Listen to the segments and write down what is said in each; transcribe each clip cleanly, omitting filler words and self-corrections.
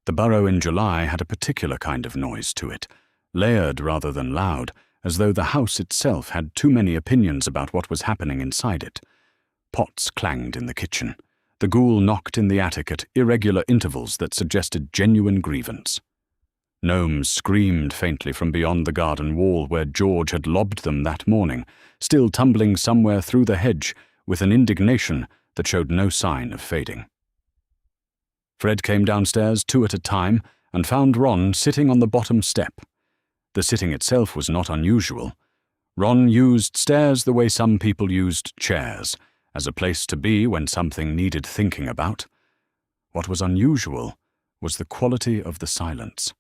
The burrow in July had a particular kind of noise to it, layered rather than loud, as though the house itself had too many opinions about what was happening inside it. Pots clanged in the kitchen. The ghoul knocked in the attic at irregular intervals that suggested genuine grievance. Gnomes screamed faintly from beyond the garden wall where George had lobbed them that morning, still tumbling somewhere through the hedge with an indignation that showed no sign of fading. Fred came downstairs 2 at a time and found Ron sitting on the bottom step. The sitting itself was not unusual. Ron used stairs the way some people used chairs, as a place to be when something needed thinking about. What was unusual was the quality of the silence.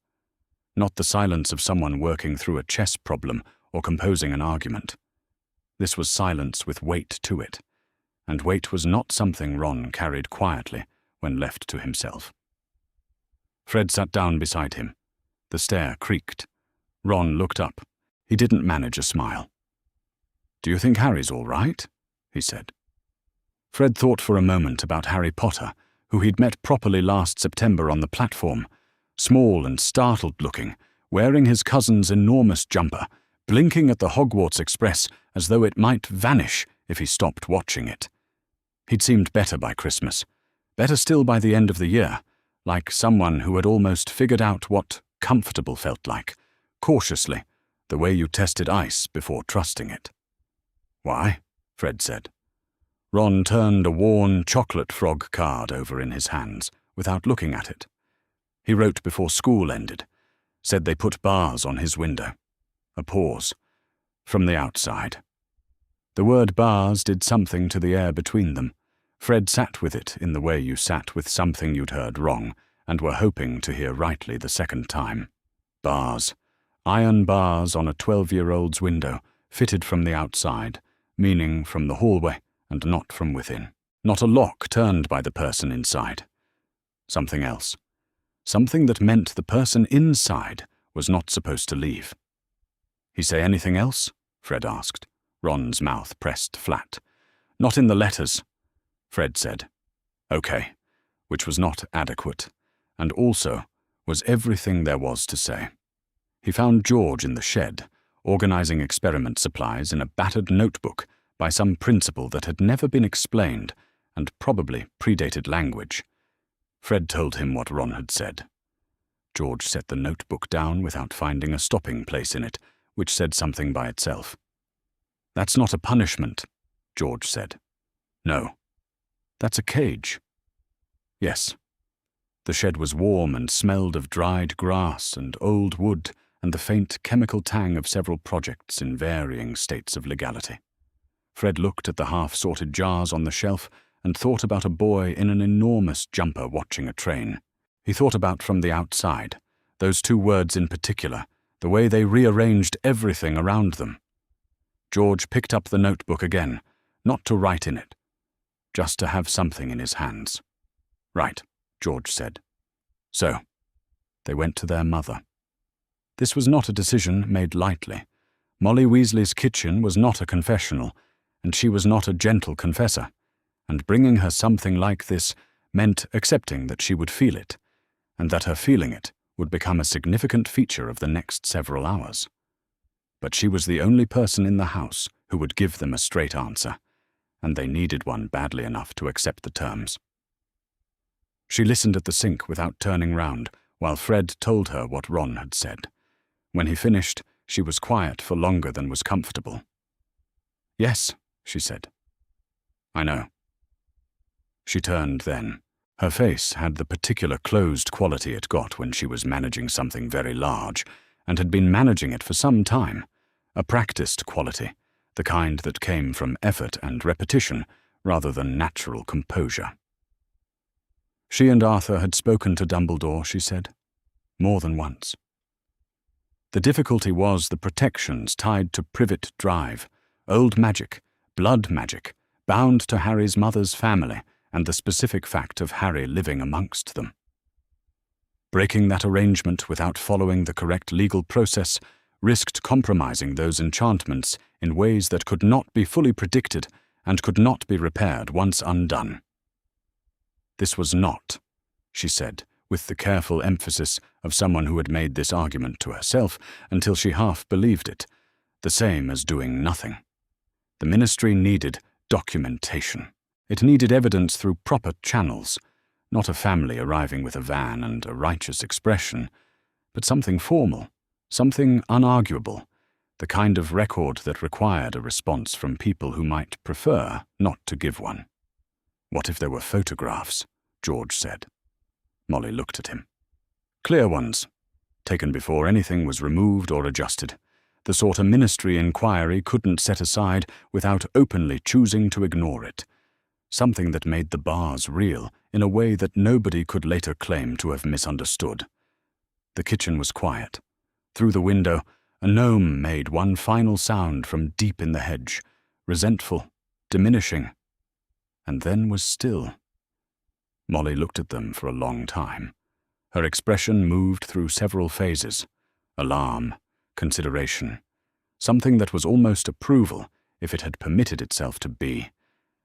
Not the silence of someone working through a chess problem or composing an argument. This was silence with weight to it, and weight was not something Ron carried quietly when left to himself. Fred sat down beside him. The stair creaked. Ron looked up. He didn't manage a smile. "Do you think Harry's all right?" he said. Fred thought for a moment about Harry Potter, who he'd met properly last September on the platform, small and startled-looking, wearing his cousin's enormous jumper, blinking at the Hogwarts Express as though it might vanish if he stopped watching it. He'd seemed better by Christmas, better still by the end of the year, like someone who had almost figured out what comfortable felt like, cautiously, the way you tested ice before trusting it. "Why?" Fred said. Ron turned a worn chocolate frog card over in his hands, without looking at it. He wrote before school ended, said they put bars on his window. A pause. From the outside. The word bars did something to the air between them. Fred sat with it in the way you sat with something you'd heard wrong, and were hoping to hear rightly the second time. Bars. Iron bars on a 12-year-old's window, fitted from the outside, meaning from the hallway and not from within. Not a lock turned by the person inside. Something else. Something that meant the person inside was not supposed to leave. "He say anything else?" Fred asked. Ron's mouth pressed flat. "Not in the letters," Fred said. "Okay," which was not adequate, and also was everything there was to say. He found George in the shed, organizing experiment supplies in a battered notebook by some principle that had never been explained and probably predated language. Fred told him what Ron had said. George set the notebook down without finding a stopping place in it, which said something by itself. "That's not a punishment," George said. "No. That's a cage." "Yes." The shed was warm and smelled of dried grass and old wood and the faint chemical tang of several projects in varying states of legality. Fred looked at the half-sorted jars on the shelf and thought about a boy in an enormous jumper watching a train. He thought about from the outside, those 2 words in particular, the way they rearranged everything around them. George picked up the notebook again, not to write in it, just to have something in his hands. "Right," George said. So, they went to their mother. This was not a decision made lightly. Molly Weasley's kitchen was not a confessional, and she was not a gentle confessor, and bringing her something like this meant accepting that she would feel it, and that her feeling it would become a significant feature of the next several hours. But she was the only person in the house who would give them a straight answer, and they needed one badly enough to accept the terms. She listened at the sink without turning round, while Fred told her what Ron had said. When he finished, she was quiet for longer than was comfortable. "Yes," she said. "I know." She turned then. Her face had the particular closed quality it got when she was managing something very large, and had been managing it for some time, a practiced quality, the kind that came from effort and repetition rather than natural composure. She and Arthur had spoken to Dumbledore, she said, more than once. The difficulty was the protections tied to Privet Drive, old magic, blood magic, bound to Harry's mother's family, and the specific fact of Harry living amongst them. Breaking that arrangement without following the correct legal process risked compromising those enchantments in ways that could not be fully predicted and could not be repaired once undone. This was not, she said, with the careful emphasis of someone who had made this argument to herself until she half believed it, the same as doing nothing. The ministry needed documentation. It needed evidence through proper channels, not a family arriving with a van and a righteous expression, but something formal, something unarguable, the kind of record that required a response from people who might prefer not to give one. "What if there were photographs?" George said. Molly looked at him. "Clear ones, taken before anything was removed or adjusted, the sort a ministry inquiry couldn't set aside without openly choosing to ignore it. Something that made the bars real in a way that nobody could later claim to have misunderstood." The kitchen was quiet. Through the window, a gnome made one final sound from deep in the hedge, resentful, diminishing, and then was still. Molly looked at them for a long time. Her expression moved through several phases: alarm, consideration, something that was almost approval if it had permitted itself to be,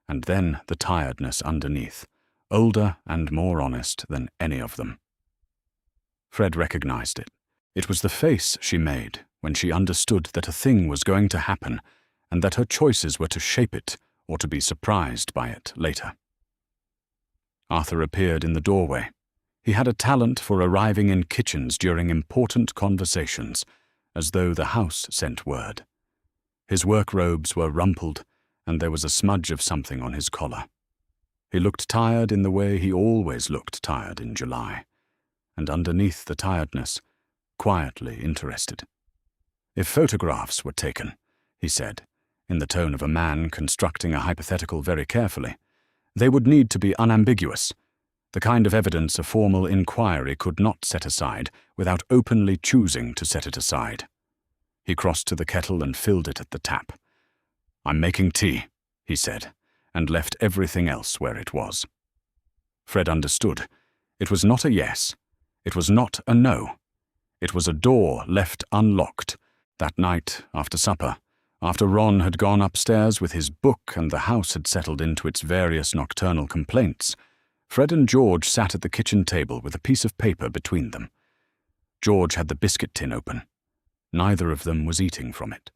and then the tiredness underneath, older and more honest than any of them. Fred recognized it. It was the face she made when she understood that a thing was going to happen and that her choices were to shape it or to be surprised by it later. Arthur appeared in the doorway. He had a talent for arriving in kitchens during important conversations, as though the house sent word. His work robes were rumpled, and there was a smudge of something on his collar. He looked tired in the way he always looked tired in July, and underneath the tiredness, quietly interested. "If photographs were taken," he said, in the tone of a man constructing a hypothetical very carefully, "they would need to be unambiguous, the kind of evidence a formal inquiry could not set aside without openly choosing to set it aside." He crossed to the kettle and filled it at the tap. "I'm making tea," he said, and left everything else where it was. Fred understood. It was not a yes. It was not a no. It was a door left unlocked. That night, after supper, after Ron had gone upstairs with his book and the house had settled into its various nocturnal complaints, Fred and George sat at the kitchen table with a piece of paper between them. George had the biscuit tin open. Neither of them was eating from it.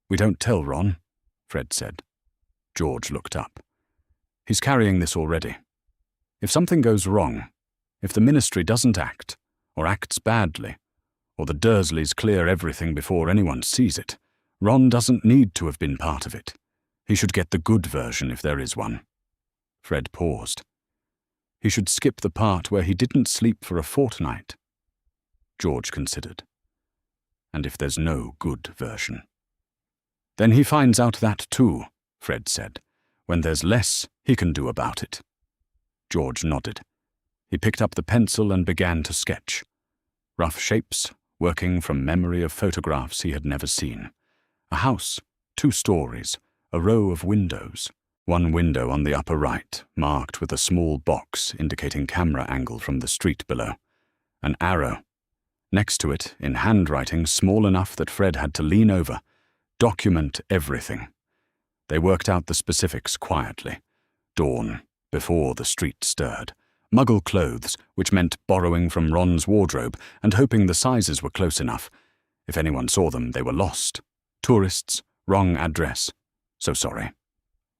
"We don't tell Ron," Fred said. George looked up. "He's carrying this already. If something goes wrong, if the ministry doesn't act, or acts badly, or the Dursleys clear everything before anyone sees it, Ron doesn't need to have been part of it. He should get the good version if there is one." Fred paused. "He should skip the part where he didn't sleep for a fortnight." George considered. "And if there's no good version?" "Then he finds out that too," Fred said. "When there's less he can do about it." George nodded. He picked up the pencil and began to sketch. Rough shapes, working from memory of photographs he had never seen. A house, 2 stories, a row of windows. One window on the upper right, marked with a small box indicating camera angle from the street below. An arrow. Next to it, in handwriting small enough that Fred had to lean over, "Document everything." They worked out the specifics quietly. Dawn, before the street stirred. Muggle clothes, which meant borrowing from Ron's wardrobe and hoping the sizes were close enough. If anyone saw them, they were lost. Tourists, wrong address. So sorry.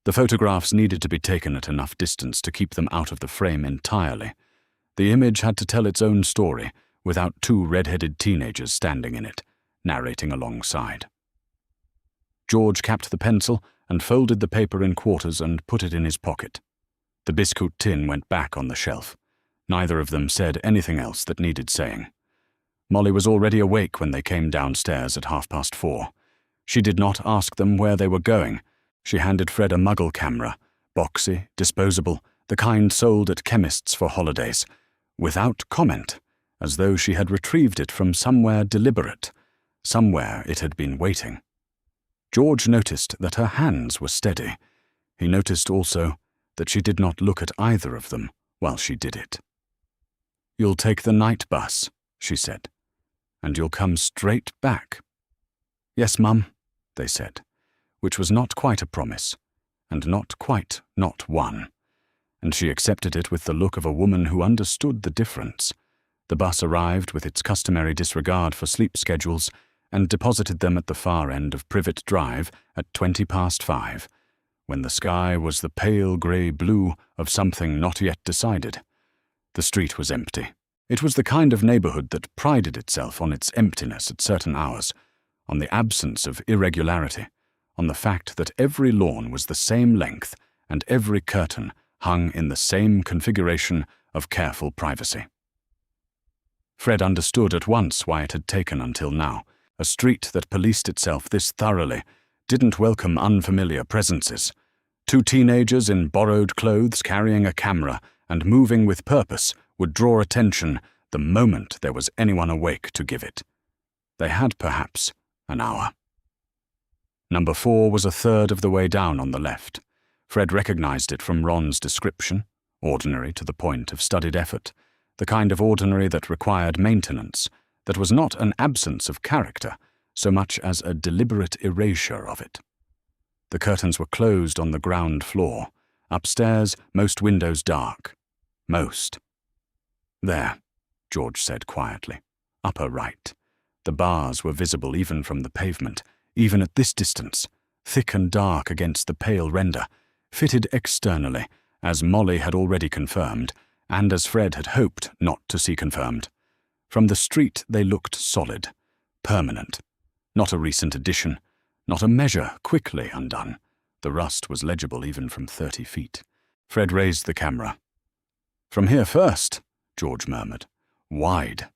The photographs needed to be taken at enough distance to keep them out of the frame entirely. The image had to tell its own story, without 2 red-headed teenagers standing in it, narrating alongside. George capped the pencil and folded the paper in quarters and put it in his pocket. The biscuit tin went back on the shelf. Neither of them said anything else that needed saying. Molly was already awake when they came downstairs at 4:30. She did not ask them where they were going. She handed Fred a Muggle camera, boxy, disposable, the kind sold at chemists for holidays, without comment, as though she had retrieved it from somewhere deliberate, somewhere it had been waiting. George noticed that her hands were steady. He noticed also that she did not look at either of them while she did it. "You'll take the night bus," she said, "and you'll come straight back." "Yes, Mum," they said, which was not quite a promise, and not quite not one. and she accepted it with the look of a woman who understood the difference. The bus arrived with its customary disregard for sleep schedules and deposited them at the far end of Privet Drive at 5:20, when the sky was the pale grey blue of something not yet decided. The street was empty. It was the kind of neighborhood that prided itself on its emptiness at certain hours, on the absence of irregularity, on the fact that every lawn was the same length and every curtain hung in the same configuration of careful privacy. Fred understood at once why it had taken until now. A street that policed itself this thoroughly didn't welcome unfamiliar presences. Two teenagers in borrowed clothes carrying a camera and moving with purpose would draw attention the moment there was anyone awake to give it. They had perhaps an hour. Number 4 was a third of the way down on the left. Fred recognized it from Ron's description, ordinary to the point of studied effort, the kind of ordinary that required maintenance, that was not an absence of character so much as a deliberate erasure of it. The curtains were closed on the ground floor. Upstairs, most windows dark. Most. There, George said quietly. Upper right. The bars were visible even from the pavement, even at this distance, thick and dark against the pale render, fitted externally, as Molly had already confirmed, and as Fred had hoped not to see confirmed. From the street they looked solid, permanent. Not a recent addition, not a measure quickly undone. The rust was legible even from 30 feet. Fred raised the camera. "From here first," George murmured. "Wide.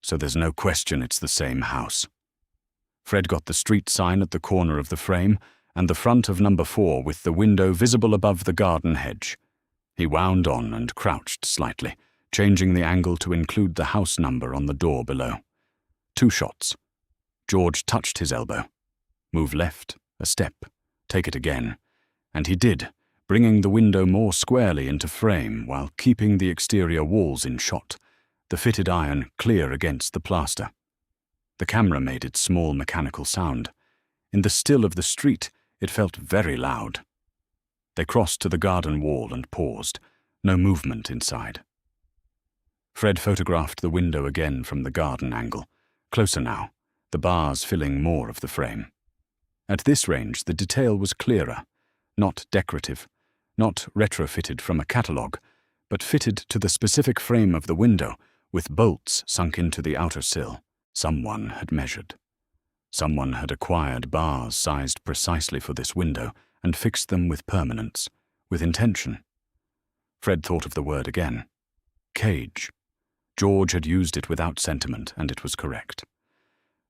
So there's no question it's the same house." Fred got the street sign at the corner of the frame and the front of number 4 with the window visible above the garden hedge. He wound on and crouched slightly, changing the angle to include the house number on the door below. 2 shots. George touched his elbow. Move left, a step, take it again. And he did, bringing the window more squarely into frame while keeping the exterior walls in shot, the fitted iron clear against the plaster. The camera made its small mechanical sound. In the still of the street, it felt very loud. They crossed to the garden wall and paused. No movement inside. Fred photographed the window again from the garden angle. Closer now, the bars filling more of the frame. At this range, the detail was clearer, not decorative, not retrofitted from a catalogue, but fitted to the specific frame of the window, with bolts sunk into the outer sill. Someone had measured. Someone had acquired bars sized precisely for this window and fixed them with permanence, with intention. Fred thought of the word again. Cage. George had used it without sentiment, and it was correct.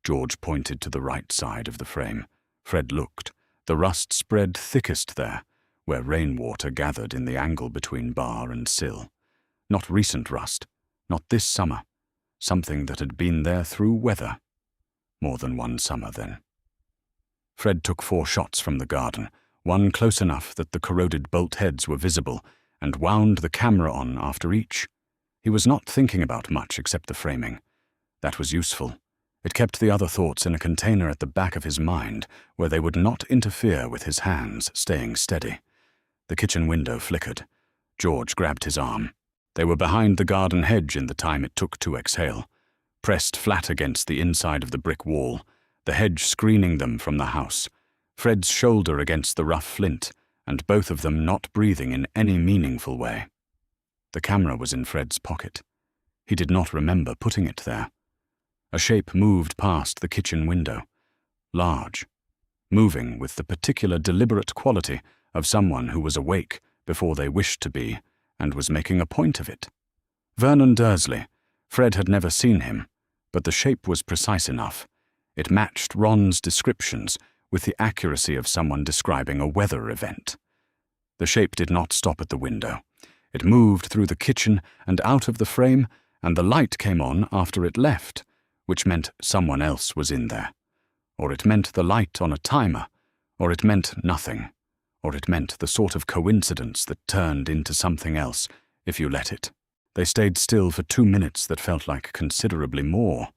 George pointed to the right side of the frame. Fred looked. The rust spread thickest there, where rainwater gathered in the angle between bar and sill. Not recent rust, not this summer. Something that had been there through weather. More than one summer, then. Fred took 4 shots from the garden, one close enough that the corroded bolt heads were visible, and wound the camera on after each. He was not thinking about much except the framing. That was useful. It kept the other thoughts in a container at the back of his mind, where they would not interfere with his hands staying steady. The kitchen window flickered. George grabbed his arm. They were behind the garden hedge in the time it took to exhale, pressed flat against the inside of the brick wall, the hedge screening them from the house, Fred's shoulder against the rough flint, and both of them not breathing in any meaningful way. The camera was in Fred's pocket. He did not remember putting it there. A shape moved past the kitchen window, large, moving with the particular deliberate quality of someone who was awake before they wished to be, and was making a point of it. Vernon Dursley. Fred had never seen him, but the shape was precise enough. It matched Ron's descriptions with the accuracy of someone describing a weather event. The shape did not stop at the window. It moved through the kitchen and out of the frame, and the light came on after it left, which meant someone else was in there. Or it meant the light on a timer, or it meant nothing, or it meant the sort of coincidence that turned into something else, if you let it. They stayed still for 2 minutes that felt like considerably more.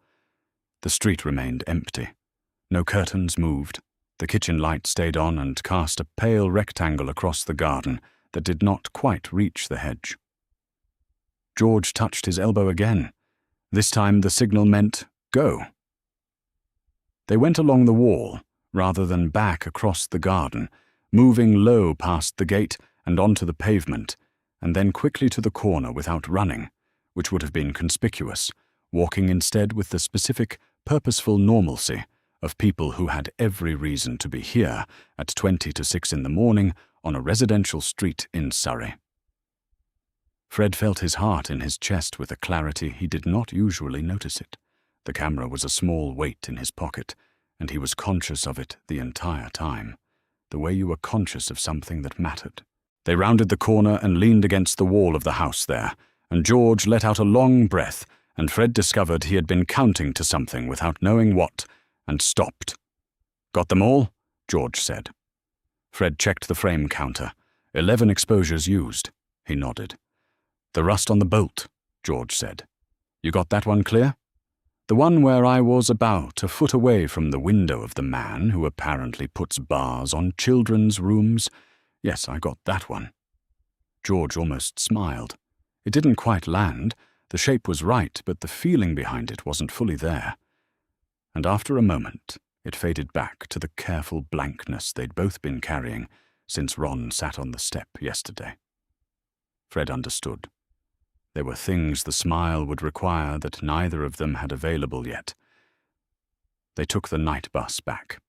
The street remained empty. No curtains moved. The kitchen light stayed on and cast a pale rectangle across the garden, that did not quite reach the hedge. George touched his elbow again. This time the signal meant go. They went along the wall, rather than back across the garden, moving low past the gate and onto the pavement, and then quickly to the corner without running, which would have been conspicuous, walking instead with the specific, purposeful normalcy of people who had every reason to be here at 20 to 6 in the morning on a residential street in Surrey. Fred felt his heart in his chest with a clarity he did not usually notice it. The camera was a small weight in his pocket, and he was conscious of it the entire time, the way you were conscious of something that mattered. They rounded the corner and leaned against the wall of the house there, and George let out a long breath, and Fred discovered he had been counting to something without knowing what, and stopped. "Got them all?" George said. Fred checked the frame counter. 11 exposures used. He nodded. "The rust on the bolt," George said. "You got that one clear?" "The one where I was about a foot away from the window of the man who apparently puts bars on children's rooms. Yes, I got that one." George almost smiled. It didn't quite land. The shape was right, but the feeling behind it wasn't fully there. And after a moment, it faded back to the careful blankness they'd both been carrying since Ron sat on the step yesterday. Fred understood. There were things the smile would require that neither of them had available yet. They took the night bus back.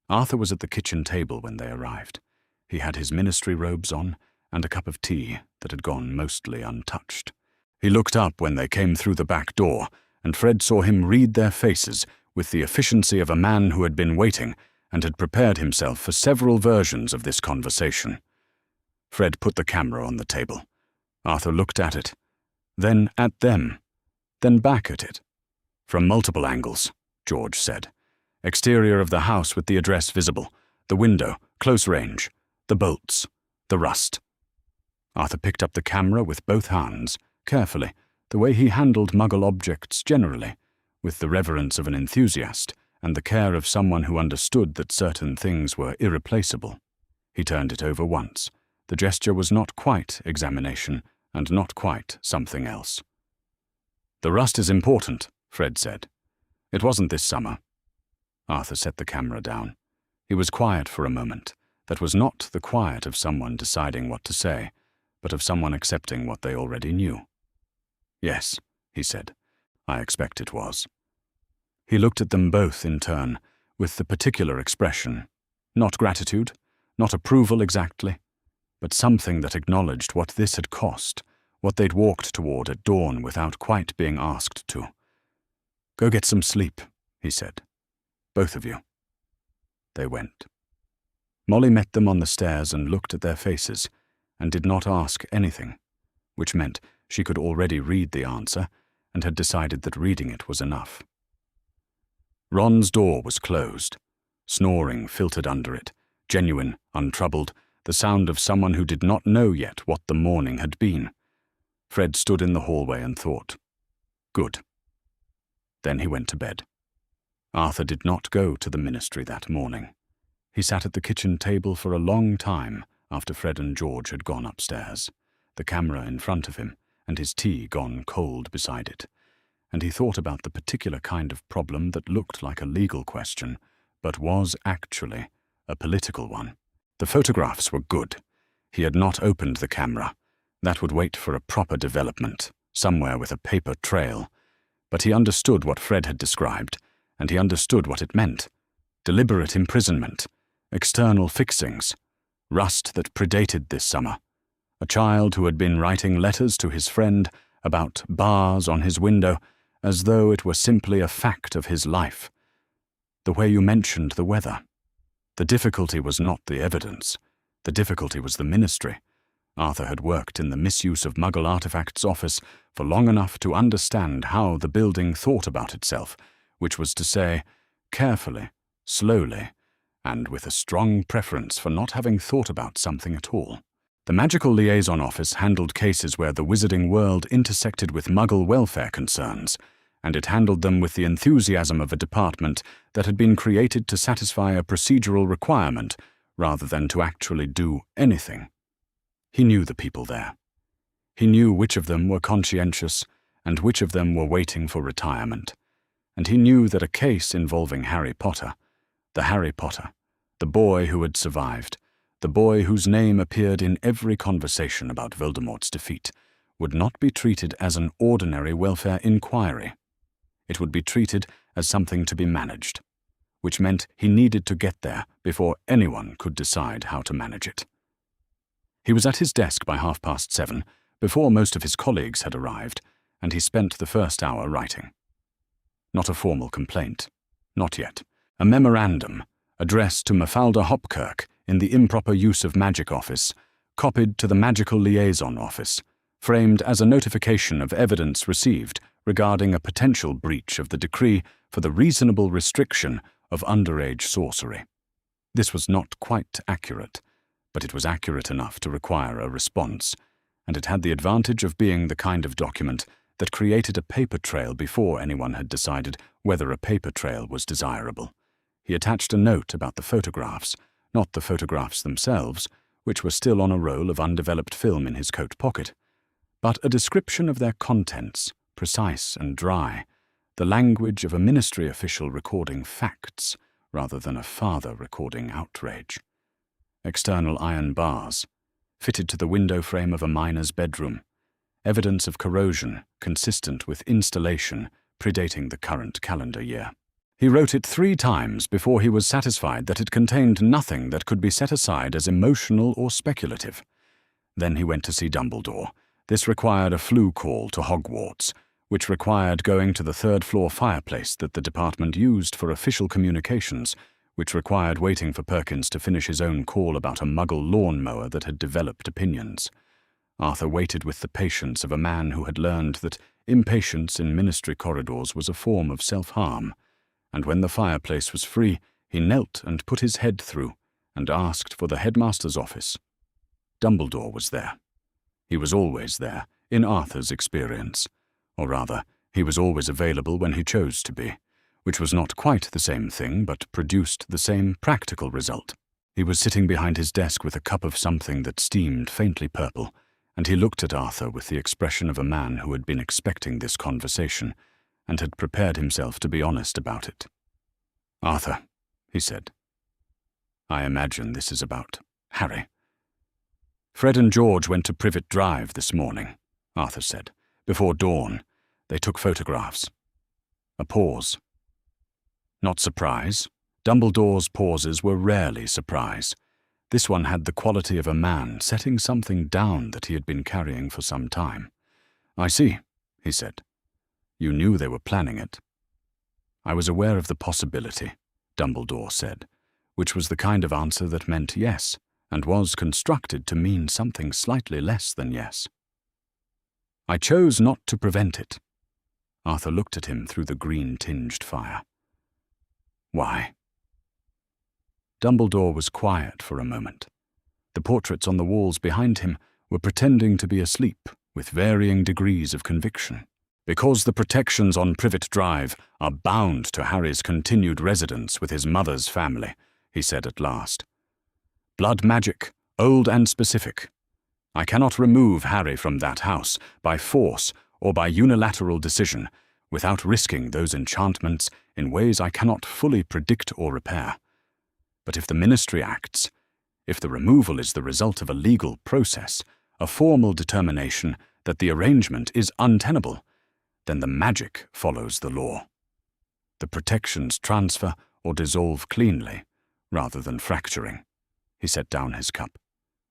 Arthur was at the kitchen table when they arrived. He had his ministry robes on and a cup of tea that had gone mostly untouched. He looked up when they came through the back door, and Fred saw him read their faces with the efficiency of a man who had been waiting and had prepared himself for several versions of this conversation. Fred put the camera on the table. Arthur looked at it, then at them, then back at it. "From multiple angles," George said. "Exterior of the house with the address visible, the window, close range, the bolts, the rust." Arthur picked up the camera with both hands, carefully, the way he handled Muggle objects generally, with the reverence of an enthusiast and the care of someone who understood that certain things were irreplaceable. He turned it over once. The gesture was not quite examination, and not quite something else. "The rust is important," Fred said. "It wasn't this summer." Arthur set the camera down. He was quiet for a moment. That was not the quiet of someone deciding what to say, but of someone accepting what they already knew. "Yes," he said. "I expect it was." He looked at them both in turn, with the particular expression, not gratitude, not approval exactly, but something that acknowledged what this had cost, what they'd walked toward at dawn without quite being asked to. "Go get some sleep," he said. "Both of you." They went. Molly met them on the stairs and looked at their faces, and did not ask anything, which meant she could already read the answer and had decided that reading it was enough. Ron's door was closed. Snoring filtered under it, genuine, untroubled, the sound of someone who did not know yet what the morning had been. Fred stood in the hallway and thought, "Good." Then he went to bed. Arthur did not go to the ministry that morning. He sat at the kitchen table for a long time after Fred and George had gone upstairs, the camera in front of him and his tea gone cold beside it, and he thought about the particular kind of problem that looked like a legal question, but was actually a political one. The photographs were good. He had not opened the camera. That would wait for a proper development, somewhere with a paper trail. But he understood what Fred had described, and he understood what it meant. Deliberate imprisonment, external fixings, rust that predated this summer, a child who had been writing letters to his friend about bars on his window as though it were simply a fact of his life. The way you mentioned the weather. The difficulty was not the evidence. The difficulty was the ministry. Arthur had worked in the misuse of Muggle artifacts office for long enough to understand how the building thought about itself, which was to say, carefully, slowly, and with a strong preference for not having thought about something at all. The Magical Liaison Office handled cases where the wizarding world intersected with Muggle welfare concerns, and it handled them with the enthusiasm of a department that had been created to satisfy a procedural requirement rather than to actually do anything He knew the people there. He knew which of them were conscientious and which of them were waiting for retirement. And he knew that a case involving Harry Potter, the boy who had survived, the boy whose name appeared in every conversation about Voldemort's defeat, would not be treated as an ordinary welfare inquiry. It would be treated as something to be managed, which meant he needed to get there before anyone could decide how to manage it. He was at his desk by 7:30, before most of his colleagues had arrived, and he spent the first hour writing. Not a formal complaint, not yet. A memorandum, addressed to Mafalda Hopkirk in the Improper Use of Magic Office, copied to the Magical Liaison Office, framed as a notification of evidence received regarding a potential breach of the decree for the reasonable restriction of underage sorcery. This was not quite accurate, but it was accurate enough to require a response, and it had the advantage of being the kind of document that created a paper trail before anyone had decided whether a paper trail was desirable. He attached a note about the photographs, not the photographs themselves, which were still on a roll of undeveloped film in his coat pocket, but a description of their contents, precise and dry, the language of a ministry official recording facts rather than a father recording outrage. External iron bars, fitted to the window frame of a miner's bedroom, evidence of corrosion consistent with installation predating the current calendar year. He wrote it 3 times before he was satisfied that it contained nothing that could be set aside as emotional or speculative. Then he went to see Dumbledore. This required a flu call to Hogwarts, which required going to the 3rd-floor fireplace that the department used for official communications, which required waiting for Perkins to finish his own call about a Muggle lawnmower that had developed opinions. Arthur waited with the patience of a man who had learned that impatience in ministry corridors was a form of self-harm, and when the fireplace was free, he knelt and put his head through and asked for the headmaster's office. Dumbledore was there. He was always there, in Arthur's experience. Or rather, he was always available when he chose to be, which was not quite the same thing but produced the same practical result. He was sitting behind his desk with a cup of something that steamed faintly purple, and he looked at Arthur with the expression of a man who had been expecting this conversation and had prepared himself to be honest about it. "Arthur," he said, "I imagine this is about Harry." "Fred and George went to Privet Drive this morning," Arthur said. "Before dawn. They took photographs." A pause. Not surprise. Dumbledore's pauses were rarely surprise. This one had the quality of a man setting something down that he had been carrying for some time. "I see," he said. "You knew they were planning it." "I was aware of the possibility," Dumbledore said, which was the kind of answer that meant yes, and was constructed to mean something slightly less than yes. "I chose not to prevent it." Arthur looked at him through the green-tinged fire. "Why?" Dumbledore was quiet for a moment. The portraits on the walls behind him were pretending to be asleep with varying degrees of conviction. "Because the protections on Privet Drive are bound to Harry's continued residence with his mother's family," he said at last. "Blood magic, old and specific. I cannot remove Harry from that house by force or by unilateral decision without risking those enchantments in ways I cannot fully predict or repair. But if the ministry acts, if the removal is the result of a legal process, a formal determination that the arrangement is untenable, then the magic follows the law. The protections transfer or dissolve cleanly, rather than fracturing." He set down his cup.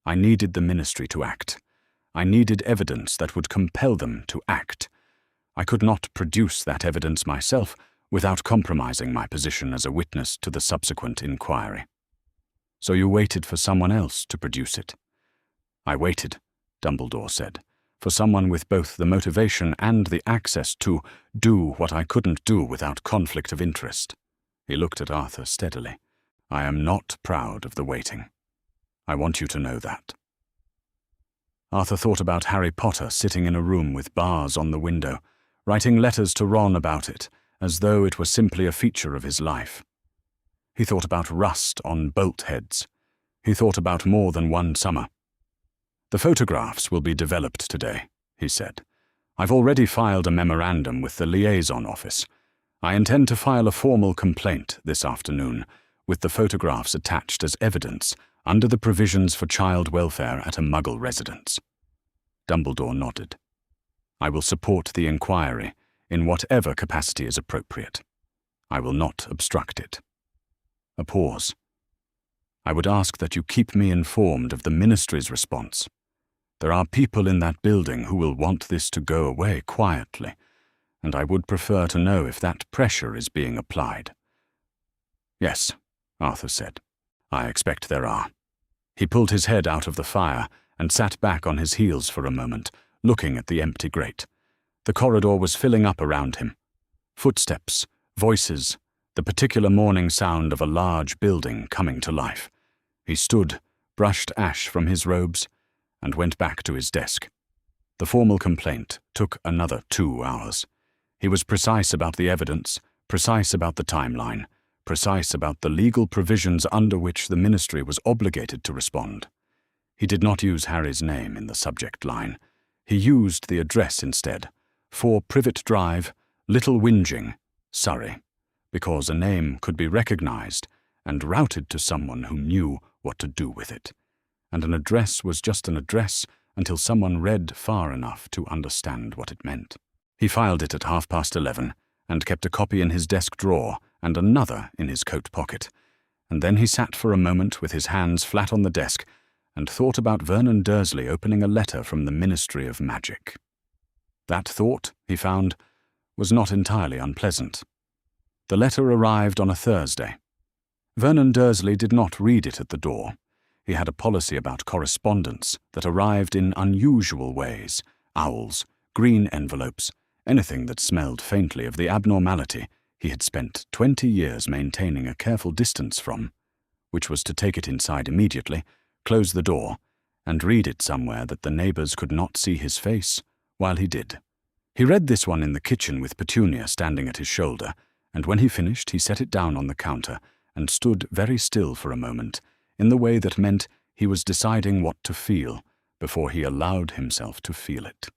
"I needed the ministry to act. I needed evidence that would compel them to act. I could not produce that evidence myself without compromising my position as a witness to the subsequent inquiry." "So you waited for someone else to produce it?" "I waited," Dumbledore said, "for someone with both the motivation and the access to do what I couldn't do without conflict of interest." He looked at Arthur steadily. "I am not proud of the waiting. I want you to know that." Arthur thought about Harry Potter sitting in a room with bars on the window, writing letters to Ron about it, as though it were simply a feature of his life. He thought about rust on bolt heads. He thought about more than one summer. "The photographs will be developed today," he said. "I've already filed a memorandum with the liaison office. I intend to file a formal complaint this afternoon, with the photographs attached as evidence under the provisions for child welfare at a Muggle residence." Dumbledore nodded. "I will support the inquiry in whatever capacity is appropriate. I will not obstruct it." A pause. "I would ask that you keep me informed of the Ministry's response. There are people in that building who will want this to go away quietly, and I would prefer to know if that pressure is being applied." "Yes," Arthur said. "I expect there are." He pulled his head out of the fire and sat back on his heels for a moment, looking at the empty grate. The corridor was filling up around him. Footsteps, voices, the particular morning sound of a large building coming to life. He stood, brushed ash from his robes, and went back to his desk. The formal complaint took another 2 hours. He was precise about the evidence, precise about the timeline, precise about the legal provisions under which the Ministry was obligated to respond. He did not use Harry's name in the subject line. He used the address instead, 4 Privet Drive, Little Whinging, Surrey, because a name could be recognized and routed to someone who knew what to do with it. And an address was just an address until someone read far enough to understand what it meant. He filed it at 11:30 and kept a copy in his desk drawer and another in his coat pocket, and then he sat for a moment with his hands flat on the desk and thought about Vernon Dursley opening a letter from the Ministry of Magic. That thought, he found, was not entirely unpleasant. The letter arrived on a Thursday. Vernon Dursley did not read it at the door. He had a policy about correspondence that arrived in unusual ways: owls, green envelopes, anything that smelled faintly of the abnormality he had spent 20 years maintaining a careful distance from, which was to take it inside immediately, close the door, and read it somewhere that the neighbors could not see his face while he did. He read this one in the kitchen with Petunia standing at his shoulder, and when he finished he set it down on the counter and stood very still for a moment, in the way that meant he was deciding what to feel before he allowed himself to feel it.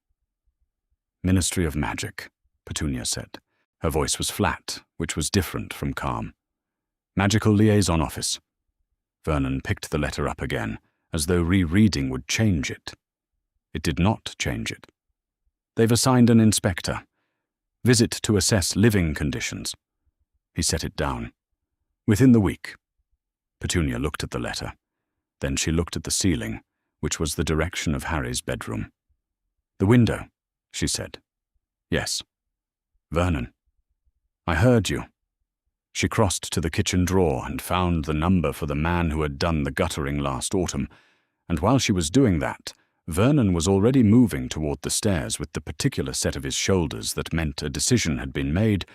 "Ministry of Magic," Petunia said. Her voice was flat, which was different from calm. "Magical Liaison Office." Vernon picked the letter up again, as though rereading would change it. It did not change it. "They've assigned an inspector. Visit to assess living conditions." He set it down. "Within the week." Petunia looked at the letter. Then she looked at the ceiling, which was the direction of Harry's bedroom. "The window," she said. "Yes." "Vernon." "I heard you." She crossed to the kitchen drawer and found the number for the man who had done the guttering last autumn, and while she was doing that, Vernon was already moving toward the stairs with the particular set of his shoulders that meant a decision had been made,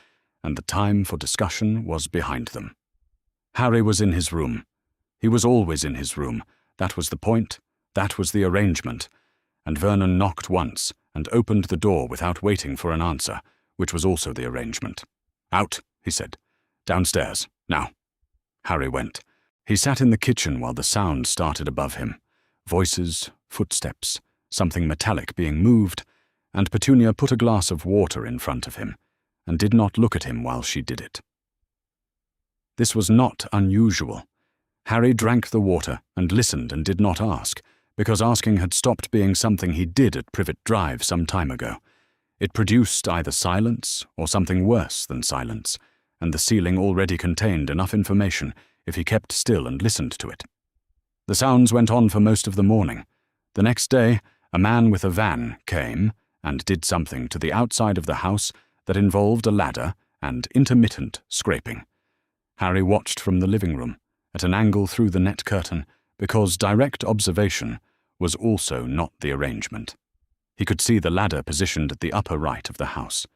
and the time for discussion was behind them. Harry was in his room. He was always in his room. That was the point. That was the arrangement. And Vernon knocked once and opened the door without waiting for an answer, which was also the arrangement. "Out," he said. "Downstairs, now." Harry went. He sat in the kitchen while the sound started above him. Voices, footsteps, something metallic being moved, and Petunia put a glass of water in front of him, and did not look at him while she did it. This was not unusual. Harry drank the water and listened and did not ask, because asking had stopped being something he did at Privet Drive some time ago. It produced either silence or something worse than silence, and the ceiling already contained enough information if he kept still and listened to it. The sounds went on for most of the morning. The next day, a man with a van came and did something to the outside of the house that involved a ladder and intermittent scraping. Harry watched from the living room, at an angle through the net curtain, because direct observation was also not the arrangement. He could see the ladder positioned at the upper right of the house.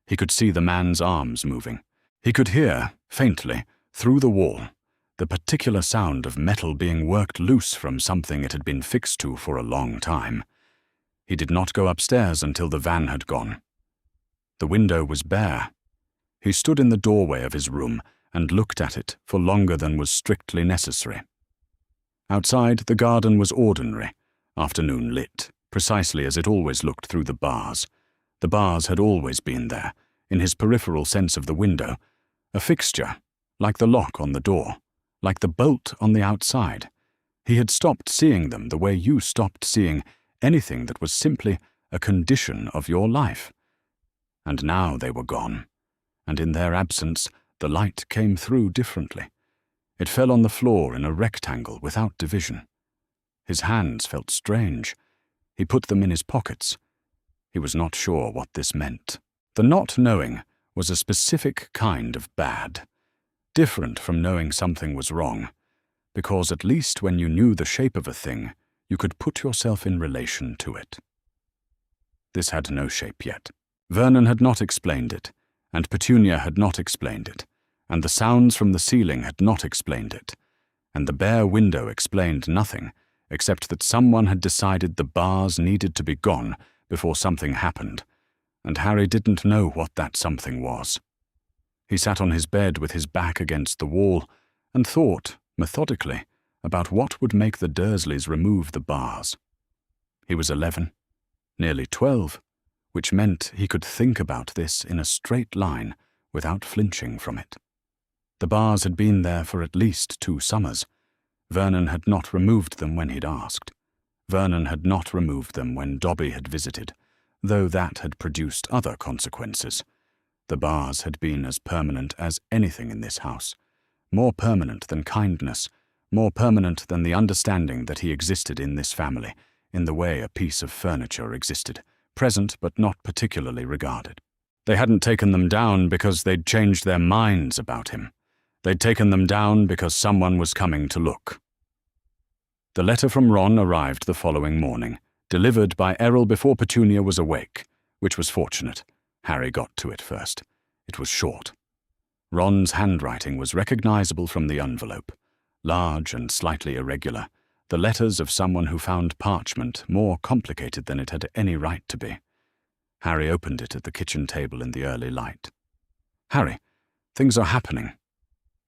He could see the man's arms moving. He could hear, faintly, through the wall, the particular sound of metal being worked loose from something it had been fixed to for a long time. He did not go upstairs until the van had gone. The window was bare. He stood in the doorway of his room and looked at it for longer than was strictly necessary. Outside, the garden was ordinary, Afternoon lit, precisely as it always looked through the bars. The bars had always been there, in his peripheral sense of the window, a fixture, like the lock on the door, like the bolt on the outside. He had stopped seeing them the way you stopped seeing anything that was simply a condition of your life. And now they were gone, and in their absence the light came through differently. It fell on the floor in a rectangle without division. His hands felt strange. He put them in his pockets. He was not sure what this meant. The not knowing was a specific kind of bad, different from knowing something was wrong, because at least when you knew the shape of a thing, you could put yourself in relation to it. This had no shape yet. Vernon had not explained it, and Petunia had not explained it, and the sounds from the ceiling had not explained it, and the bare window explained nothing, except that someone had decided the bars needed to be gone before something happened, and Harry didn't know what that something was. He sat on his bed with his back against the wall and thought, methodically, about what would make the Dursleys remove the bars. He was 11, nearly 12, which meant he could think about this in a straight line without flinching from it. The bars had been there for at least 2 summers. Vernon had not removed them when he'd asked. Vernon had not removed them when Dobby had visited, though that had produced other consequences. The bars had been as permanent as anything in this house, more permanent than kindness, more permanent than the understanding that he existed in this family, in the way a piece of furniture existed, present but not particularly regarded. They hadn't taken them down because they'd changed their minds about him. They'd taken them down because someone was coming to look. The letter from Ron arrived the following morning, delivered by Errol before Petunia was awake, which was fortunate. Harry got to it first. It was short. Ron's handwriting was recognizable from the envelope, large and slightly irregular, the letters of someone who found parchment more complicated than it had any right to be. Harry opened it at the kitchen table in the early light. "Harry, things are happening.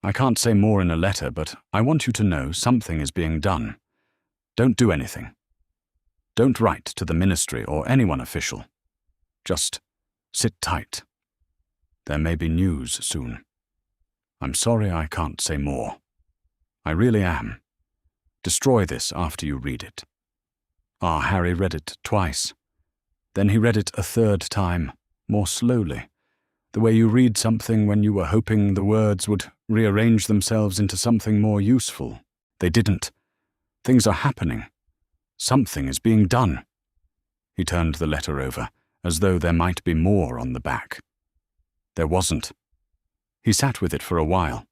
I can't say more in a letter, but I want you to know something is being done. Don't do anything. Don't write to the ministry or anyone official. Just sit tight. There may be news soon. I'm sorry I can't say more. I really am. Destroy this after you read it." Harry read it twice. Then he read it a third time, more slowly, the way you read something when you were hoping the words would rearrange themselves into something more useful. They didn't. Things are happening. Something is being done. He turned the letter over, as though there might be more on the back. There wasn't. He sat with it for a while.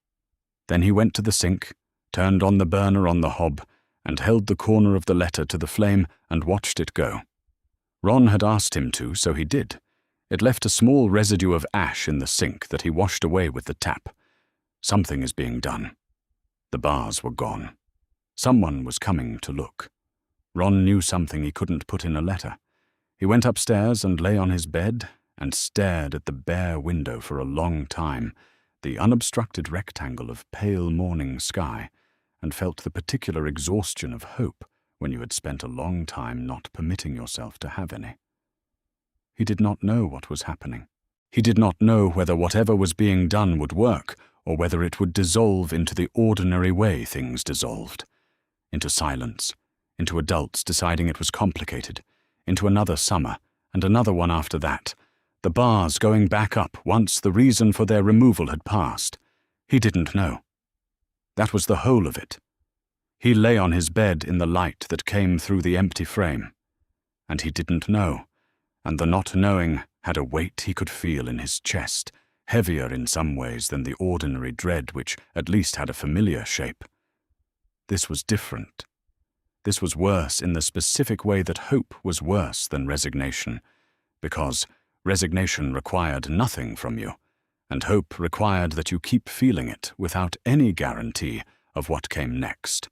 Then he went to the sink, turned on the burner on the hob, and held the corner of the letter to the flame and watched it go. Ron had asked him to, so he did. It left a small residue of ash in the sink that he washed away with the tap. Something is being done. The bars were gone. Someone was coming to look. Ron knew something he couldn't put in a letter. He went upstairs and lay on his bed and stared at the bare window for a long time, the unobstructed rectangle of pale morning sky, and felt the particular exhaustion of hope when you had spent a long time not permitting yourself to have any. He did not know what was happening. He did not know whether whatever was being done would work, or whether it would dissolve into the ordinary way things dissolved. Into silence, into adults deciding it was complicated, into another summer, and another one after that, the bars going back up once the reason for their removal had passed. He didn't know. That was the whole of it. He lay on his bed in the light that came through the empty frame, and he didn't know, and the not knowing had a weight he could feel in his chest, heavier in some ways than the ordinary dread which at least had a familiar shape. This was different. This was worse in the specific way that hope was worse than resignation, because resignation required nothing from you, and hope required that you keep feeling it without any guarantee of what came next.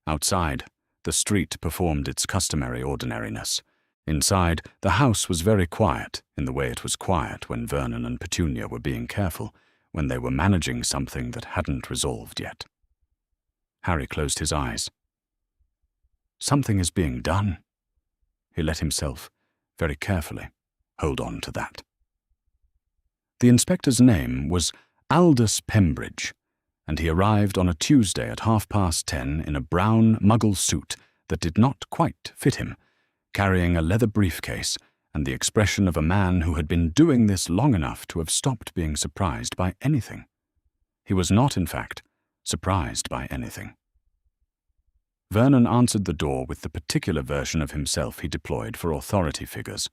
Outside, the street performed its customary ordinariness. Inside, the house was very quiet, in the way it was quiet when Vernon and Petunia were being careful, when they were managing something that hadn't resolved yet. Harry closed his eyes. Something is being done. He let himself, very carefully, hold on to that. The inspector's name was Aldous Pembridge, and he arrived on a Tuesday at 10:30 in a brown muggle suit that did not quite fit him, carrying a leather briefcase and the expression of a man who had been doing this long enough to have stopped being surprised by anything. He was not, in fact, surprised by anything. Vernon answered the door with the particular version of himself he deployed for authority figures,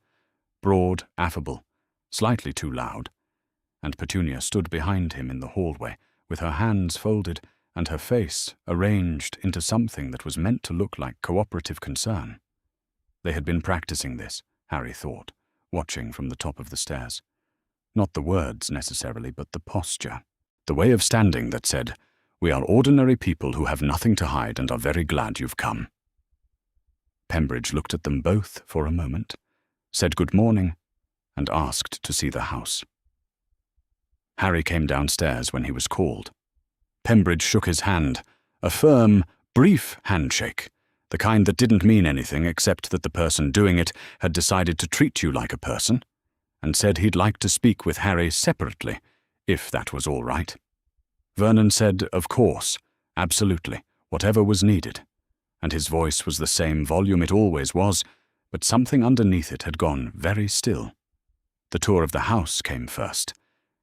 broad, affable, slightly too loud, and Petunia stood behind him in the hallway with her hands folded and her face arranged into something that was meant to look like cooperative concern. They had been practicing this, Harry thought, watching from the top of the stairs. Not the words necessarily, but the posture. The way of standing that said, "We are ordinary people who have nothing to hide and are very glad you've come." Pembridge looked at them both for a moment, said good morning, and asked to see the house. Harry came downstairs when he was called. Pembridge shook his hand, a firm, brief handshake, the kind that didn't mean anything except that the person doing it had decided to treat you like a person, and said he'd like to speak with Harry separately, if that was all right. Vernon said, of course, absolutely, whatever was needed, and his voice was the same volume it always was, but something underneath it had gone very still. The tour of the house came first.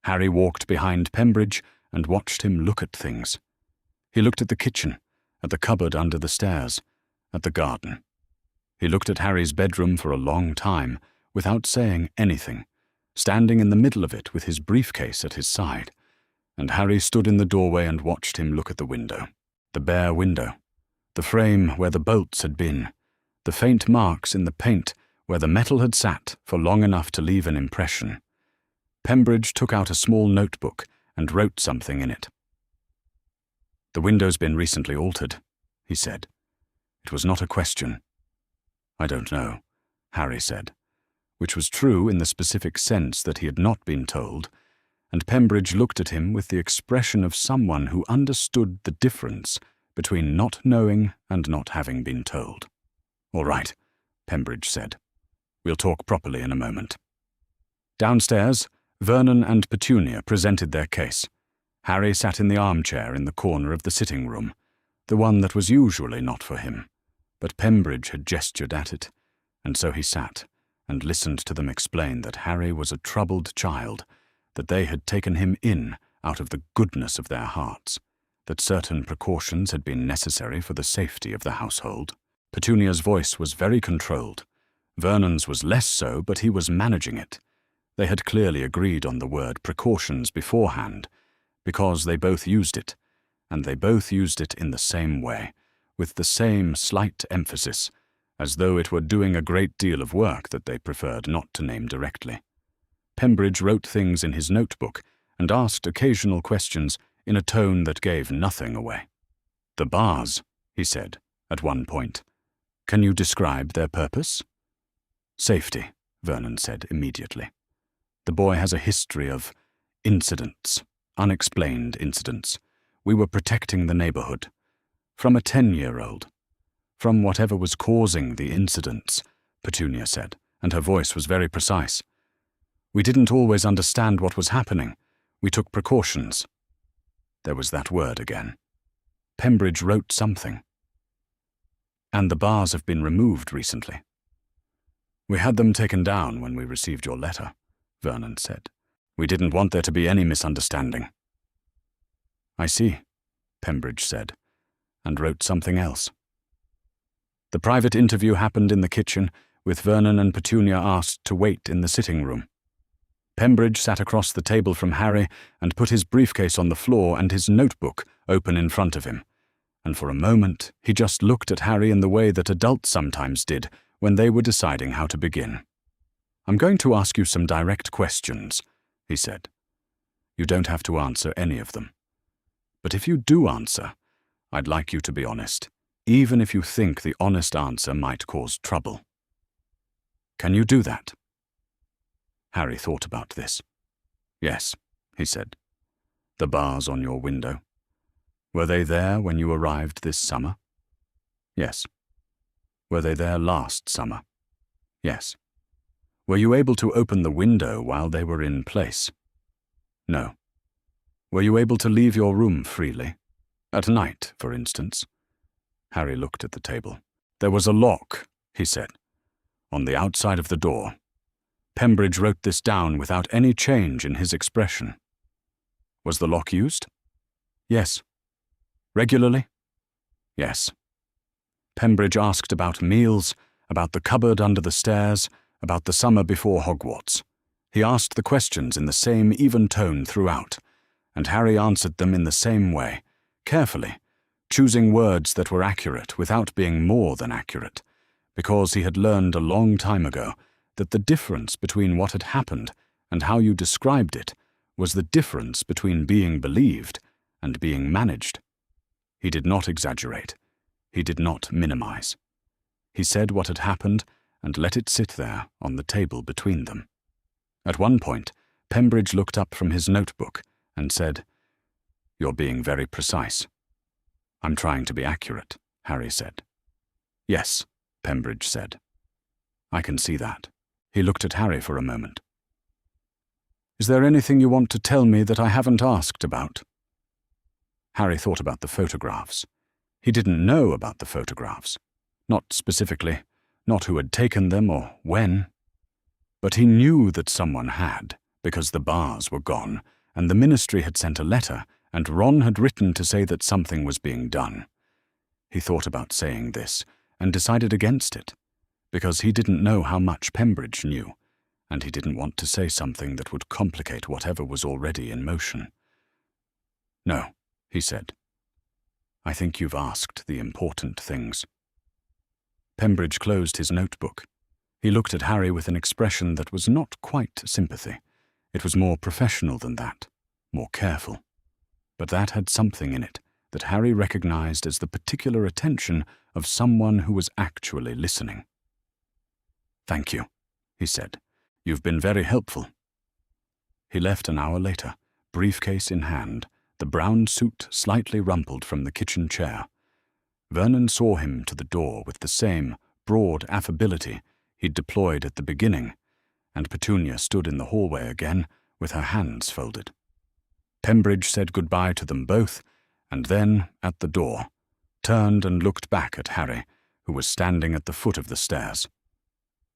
Harry walked behind Pembridge and watched him look at things. He looked at the kitchen, at the cupboard under the stairs, at the garden. He looked at Harry's bedroom for a long time, without saying anything, standing in the middle of it with his briefcase at his side, and Harry stood in the doorway and watched him look at the window. The bare window, the frame where the bolts had been, the faint marks in the paint where the metal had sat for long enough to leave an impression. Pembridge took out a small notebook and wrote something in it. "The window's been recently altered," he said. It was not a question. "I don't know," Harry said, which was true in the specific sense that he had not been told, and Pembridge looked at him with the expression of someone who understood the difference between not knowing and not having been told. "All right," Pembridge said. "We'll talk properly in a moment." Downstairs, Vernon and Petunia presented their case. Harry sat in the armchair in the corner of the sitting room, the one that was usually not for him, but Pembridge had gestured at it, and so he sat and listened to them explain that Harry was a troubled child, that they had taken him in out of the goodness of their hearts, that certain precautions had been necessary for the safety of the household. Petunia's voice was very controlled. Vernon's was less so, but he was managing it. They had clearly agreed on the word precautions beforehand, because they both used it, and they both used it in the same way, with the same slight emphasis, as though it were doing a great deal of work that they preferred not to name directly. Pembridge wrote things in his notebook and asked occasional questions in a tone that gave nothing away. "The bars," he said, at one point. "Can you describe their purpose?" "Safety," Vernon said immediately. "The boy has a history of incidents, unexplained incidents. We were protecting the neighborhood. From a 10-year-old. From whatever was causing the incidents," Petunia said, and her voice was very precise. "We didn't always understand what was happening. We took precautions." There was that word again. Pembridge wrote something. "And the bars have been removed recently." "We had them taken down when we received your letter," Vernon said. "We didn't want there to be any misunderstanding." "I see," Pembridge said, and wrote something else. The private interview happened in the kitchen, with Vernon and Petunia asked to wait in the sitting room. Pembridge sat across the table from Harry and put his briefcase on the floor and his notebook open in front of him, and for a moment he just looked at Harry in the way that adults sometimes did when they were deciding how to begin. "I'm going to ask you some direct questions," he said. "You don't have to answer any of them. But if you do answer, I'd like you to be honest, even if you think the honest answer might cause trouble. Can you do that?" Harry thought about this. "Yes," he said. "The bars on your window. Were they there when you arrived this summer?" "Yes." Were they there last summer? Yes. Were you able to open the window while they were in place? No. Were you able to leave your room freely? At night, for instance? Harry looked at the table. There was a lock, he said, on the outside of the door. Pembridge wrote this down without any change in his expression. Was the lock used? Yes. Regularly? Yes. Pembridge asked about meals, about the cupboard under the stairs, about the summer before Hogwarts. He asked the questions in the same even tone throughout, and Harry answered them in the same way, carefully, choosing words that were accurate without being more than accurate, because he had learned a long time ago that the difference between what had happened and how you described it was the difference between being believed and being managed. He did not exaggerate. He did not minimize. He said what had happened and let it sit there on the table between them. At one point, Pembridge looked up from his notebook and said, "You're being very precise." "I'm trying to be accurate," Harry said. "Yes," Pembridge said. "I can see that." He looked at Harry for a moment. "Is there anything you want to tell me that I haven't asked about?" Harry thought about the photographs. He didn't know about the photographs. Not specifically, not who had taken them or when. But he knew that someone had, because the bars were gone, and the ministry had sent a letter, and Ron had written to say that something was being done. He thought about saying this, and decided against it, because he didn't know how much Pembridge knew, and he didn't want to say something that would complicate whatever was already in motion. "No," he said. "I think you've asked the important things." Pembridge closed his notebook. He looked at Harry with an expression that was not quite sympathy. It was more professional than that, more careful. But that had something in it that Harry recognized as the particular attention of someone who was actually listening. "Thank you," he said. "You've been very helpful." He left an hour later, briefcase in hand, the brown suit slightly rumpled from the kitchen chair. Vernon saw him to the door with the same broad affability he'd deployed at the beginning, and Petunia stood in the hallway again with her hands folded. Pembridge said goodbye to them both, and then, at the door, turned and looked back at Harry, who was standing at the foot of the stairs.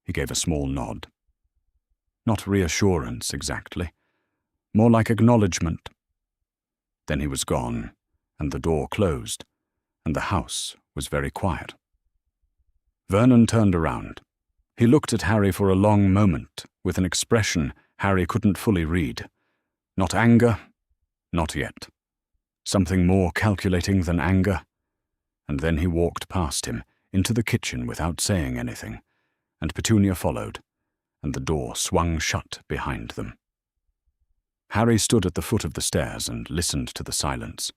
He gave a small nod. Not reassurance, exactly. More like acknowledgement. Then he was gone, and the door closed, and the house was very quiet. Vernon turned around. He looked at Harry for a long moment, with an expression Harry couldn't fully read. Not anger, not yet. Something more calculating than anger. And then he walked past him, into the kitchen without saying anything, and Petunia followed, and the door swung shut behind them. Harry stood at the foot of the stairs and listened to the silence.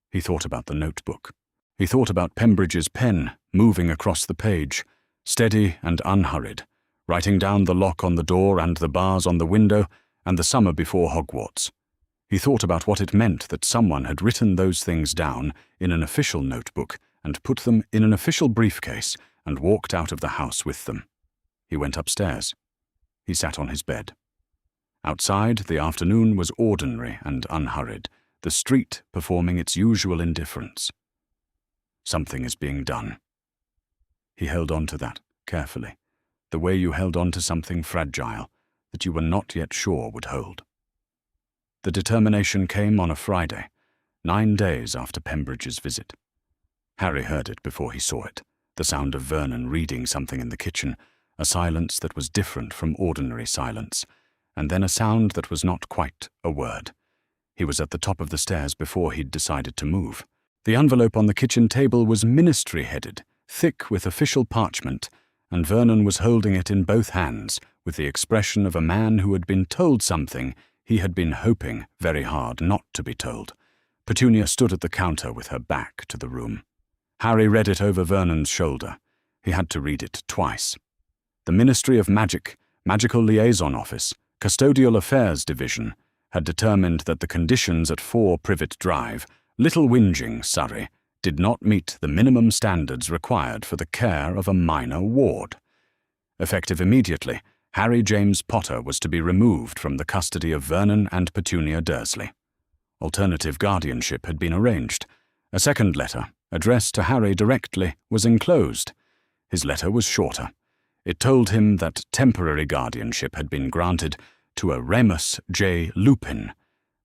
He thought about the notebook. He thought about Pembridge's pen moving across the page, steady and unhurried, writing down the lock on the door and the bars on the window and the summer before Hogwarts. He thought about what it meant that someone had written those things down in an official notebook and put them in an official briefcase and walked out of the house with them. He went upstairs. He sat on his bed. Outside, the afternoon was ordinary and unhurried, the street performing its usual indifference. Something is being done. He held on to that carefully, the way you held on to something fragile that you were not yet sure would hold. The determination came on a Friday, 9 days after Pembridge's visit. Harry heard it before he saw it, the sound of Vernon reading something in the kitchen, a silence that was different from ordinary silence, and then a sound that was not quite a word. He was at the top of the stairs before he'd decided to move. The envelope on the kitchen table was ministry-headed, thick with official parchment, and Vernon was holding it in both hands with the expression of a man who had been told something he had been hoping very hard not to be told. Petunia stood at the counter with her back to the room. Harry read it over Vernon's shoulder. He had to read it twice. The Ministry of Magic, Magical Liaison Office, Custodial Affairs Division, had determined that the conditions at 4 Privet Drive, Little Whinging, Surrey, did not meet the minimum standards required for the care of a minor ward. Effective immediately, Harry James Potter was to be removed from the custody of Vernon and Petunia Dursley. Alternative guardianship had been arranged. A second letter, addressed to Harry directly, was enclosed. His letter was shorter. It told him that temporary guardianship had been granted to a Remus J. Lupin,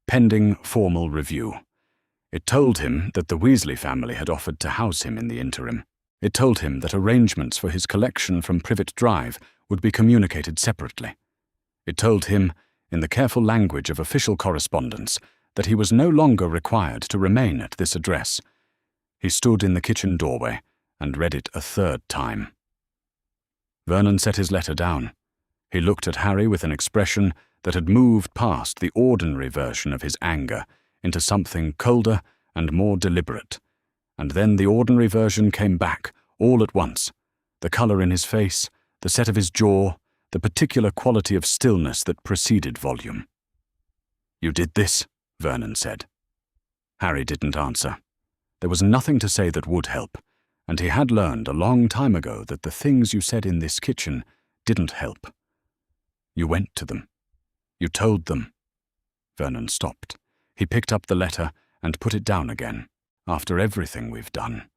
pending formal review. It told him that the Weasley family had offered to house him in the interim. It told him that arrangements for his collection from Privet Drive would be communicated separately. It told him, in the careful language of official correspondence, that he was no longer required to remain at this address. He stood in the kitchen doorway and read it a third time. Vernon set his letter down. He looked at Harry with an expression that had moved past the ordinary version of his anger into something colder and more deliberate. And then the ordinary version came back, all at once. The colour in his face, the set of his jaw, the particular quality of stillness that preceded volume. "You did this?" Vernon said. Harry didn't answer. There was nothing to say that would help, and he had learned a long time ago that the things you said in this kitchen didn't help. "You went to them. You told them." Vernon stopped. He picked up the letter and put it down again. "After everything we've done.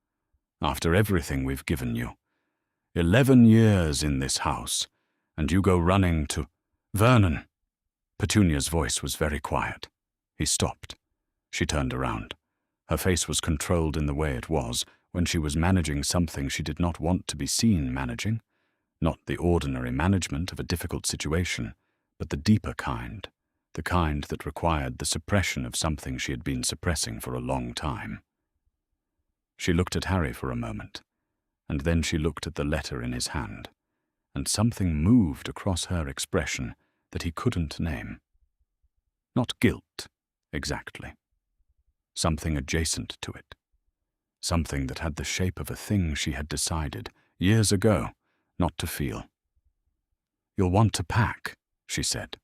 After everything we've given you. 11 years in this house, and you go running to—" "Vernon!" Petunia's voice was very quiet. He stopped. She turned around. Her face was controlled in the way it was when she was managing something she did not want to be seen managing. Not the ordinary management of a difficult situation, but the deeper kind, the kind that required the suppression of something she had been suppressing for a long time. She looked at Harry for a moment, and then she looked at the letter in his hand, and something moved across her expression that he couldn't name. Not guilt, exactly. Something adjacent to it. Something that had the shape of a thing she had decided, years ago, not to feel. "You'll want to pack," she said.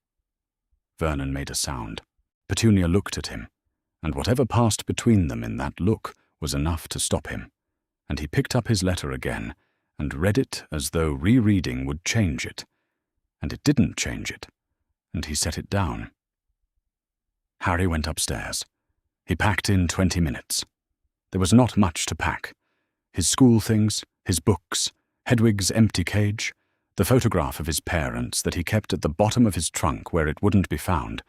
Vernon made a sound. Petunia looked at him, and whatever passed between them in that look was enough to stop him, and he picked up his letter again and read it as though rereading would change it. And it didn't change it, and he set it down. Harry went upstairs. He packed in 20 minutes. There was not much to pack. His school things, his books, Hedwig's empty cage, the photograph of his parents that he kept at the bottom of his trunk where it wouldn't be found.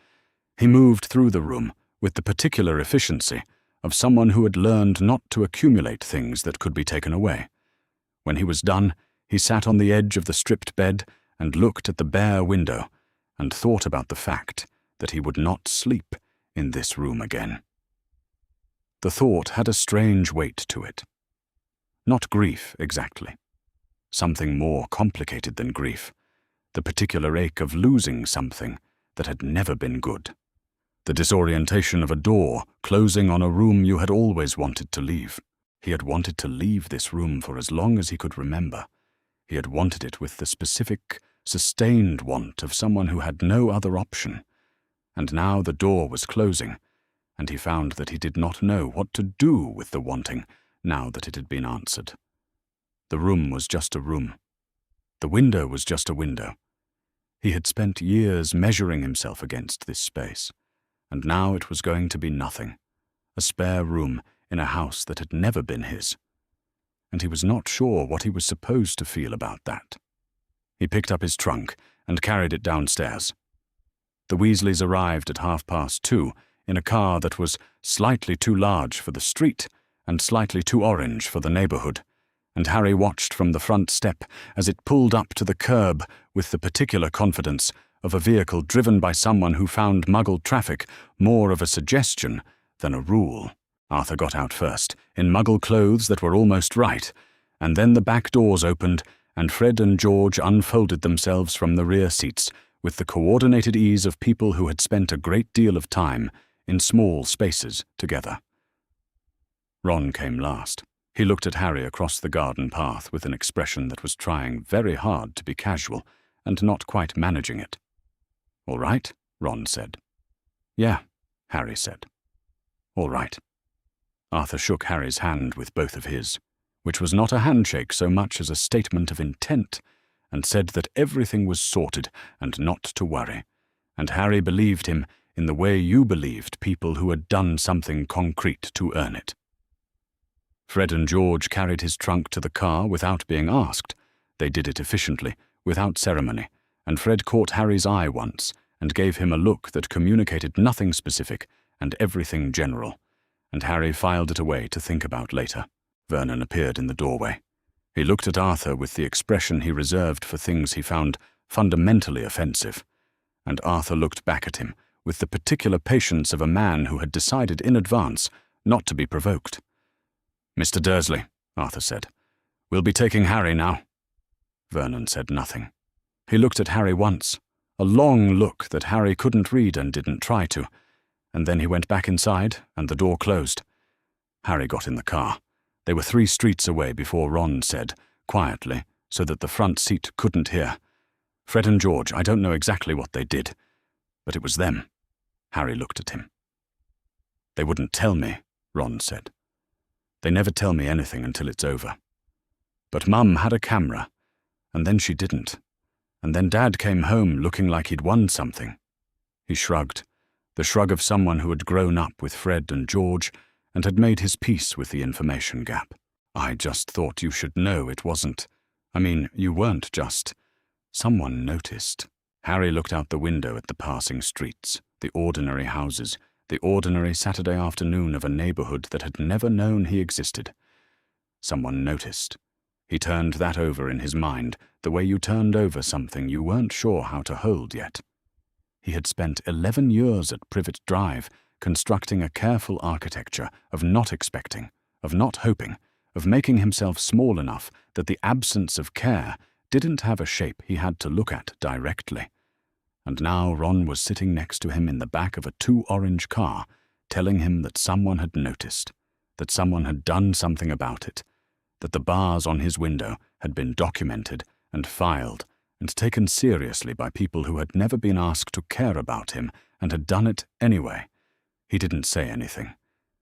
He moved through the room with the particular efficiency of someone who had learned not to accumulate things that could be taken away. When he was done, he sat on the edge of the stripped bed and looked at the bare window and thought about the fact that he would not sleep in this room again. The thought had a strange weight to it. Not grief, exactly. Something more complicated than grief. The particular ache of losing something that had never been good. The disorientation of a door closing on a room you had always wanted to leave. He had wanted to leave this room for as long as he could remember. He had wanted it with the specific, sustained want of someone who had no other option. And now the door was closing, and he found that he did not know what to do with the wanting now that it had been answered. The room was just a room. The window was just a window. He had spent years measuring himself against this space, and now it was going to be nothing, a spare room in a house that had never been his. And he was not sure what he was supposed to feel about that. He picked up his trunk and carried it downstairs. The Weasleys arrived at 2:30 in a car that was slightly too large for the street and slightly too orange for the neighborhood, and Harry watched from the front step as it pulled up to the curb with the particular confidence of a vehicle driven by someone who found Muggle traffic more of a suggestion than a rule. Arthur got out first, in Muggle clothes that were almost right, and then the back doors opened and Fred and George unfolded themselves from the rear seats with the coordinated ease of people who had spent a great deal of time in small spaces together. Ron came last. He looked at Harry across the garden path with an expression that was trying very hard to be casual and not quite managing it. "All right," Ron said. "Yeah," Harry said. "All right." Arthur shook Harry's hand with both of his, which was not a handshake so much as a statement of intent, and said that everything was sorted and not to worry, and Harry believed him in the way you believed people who had done something concrete to earn it. Fred and George carried his trunk to the car without being asked. They did it efficiently, without ceremony, and Fred caught Harry's eye once and gave him a look that communicated nothing specific and everything general, and Harry filed it away to think about later. Vernon appeared in the doorway. He looked at Arthur with the expression he reserved for things he found fundamentally offensive, and Arthur looked back at him with the particular patience of a man who had decided in advance not to be provoked. "Mr. Dursley," Arthur said, "we'll be taking Harry now." Vernon said nothing. He looked at Harry once, a long look that Harry couldn't read and didn't try to, and then he went back inside and the door closed. Harry got in the car. They were 3 streets away before Ron said, quietly, so that the front seat couldn't hear, "Fred and George, I don't know exactly what they did, but it was them." Harry looked at him. "They wouldn't tell me," Ron said. "They never tell me anything until it's over. But Mum had a camera, and then she didn't. And then Dad came home looking like he'd won something." He shrugged, the shrug of someone who had grown up with Fred and George and had made his peace with the information gap. "I just thought you should know it wasn't. I mean, you weren't just. Someone noticed." Harry looked out the window at the passing streets, the ordinary houses, the ordinary Saturday afternoon of a neighborhood that had never known he existed. Someone noticed. He turned that over in his mind, the way you turned over something you weren't sure how to hold yet. He had spent 11 years at Privet Drive, constructing a careful architecture of not expecting, of not hoping, of making himself small enough that the absence of care didn't have a shape he had to look at directly. And now Ron was sitting next to him in the back of a 2-orange car, telling him that someone had noticed, that someone had done something about it, that the bars on his window had been documented and filed and taken seriously by people who had never been asked to care about him and had done it anyway. He didn't say anything.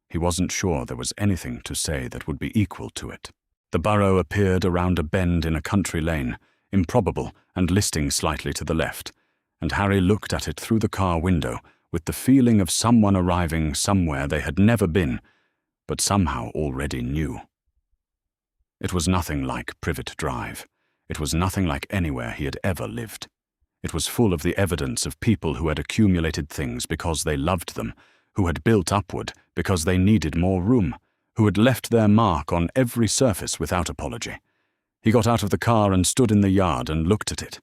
He wasn't sure there was anything to say that would be equal to it. The burrow appeared around a bend in a country lane, improbable and listing slightly to the left, and Harry looked at it through the car window with the feeling of someone arriving somewhere they had never been, but somehow already knew. It was nothing like Privet Drive. It was nothing like anywhere he had ever lived. It was full of the evidence of people who had accumulated things because they loved them, who had built upward because they needed more room, who had left their mark on every surface without apology. He got out of the car and stood in the yard and looked at it.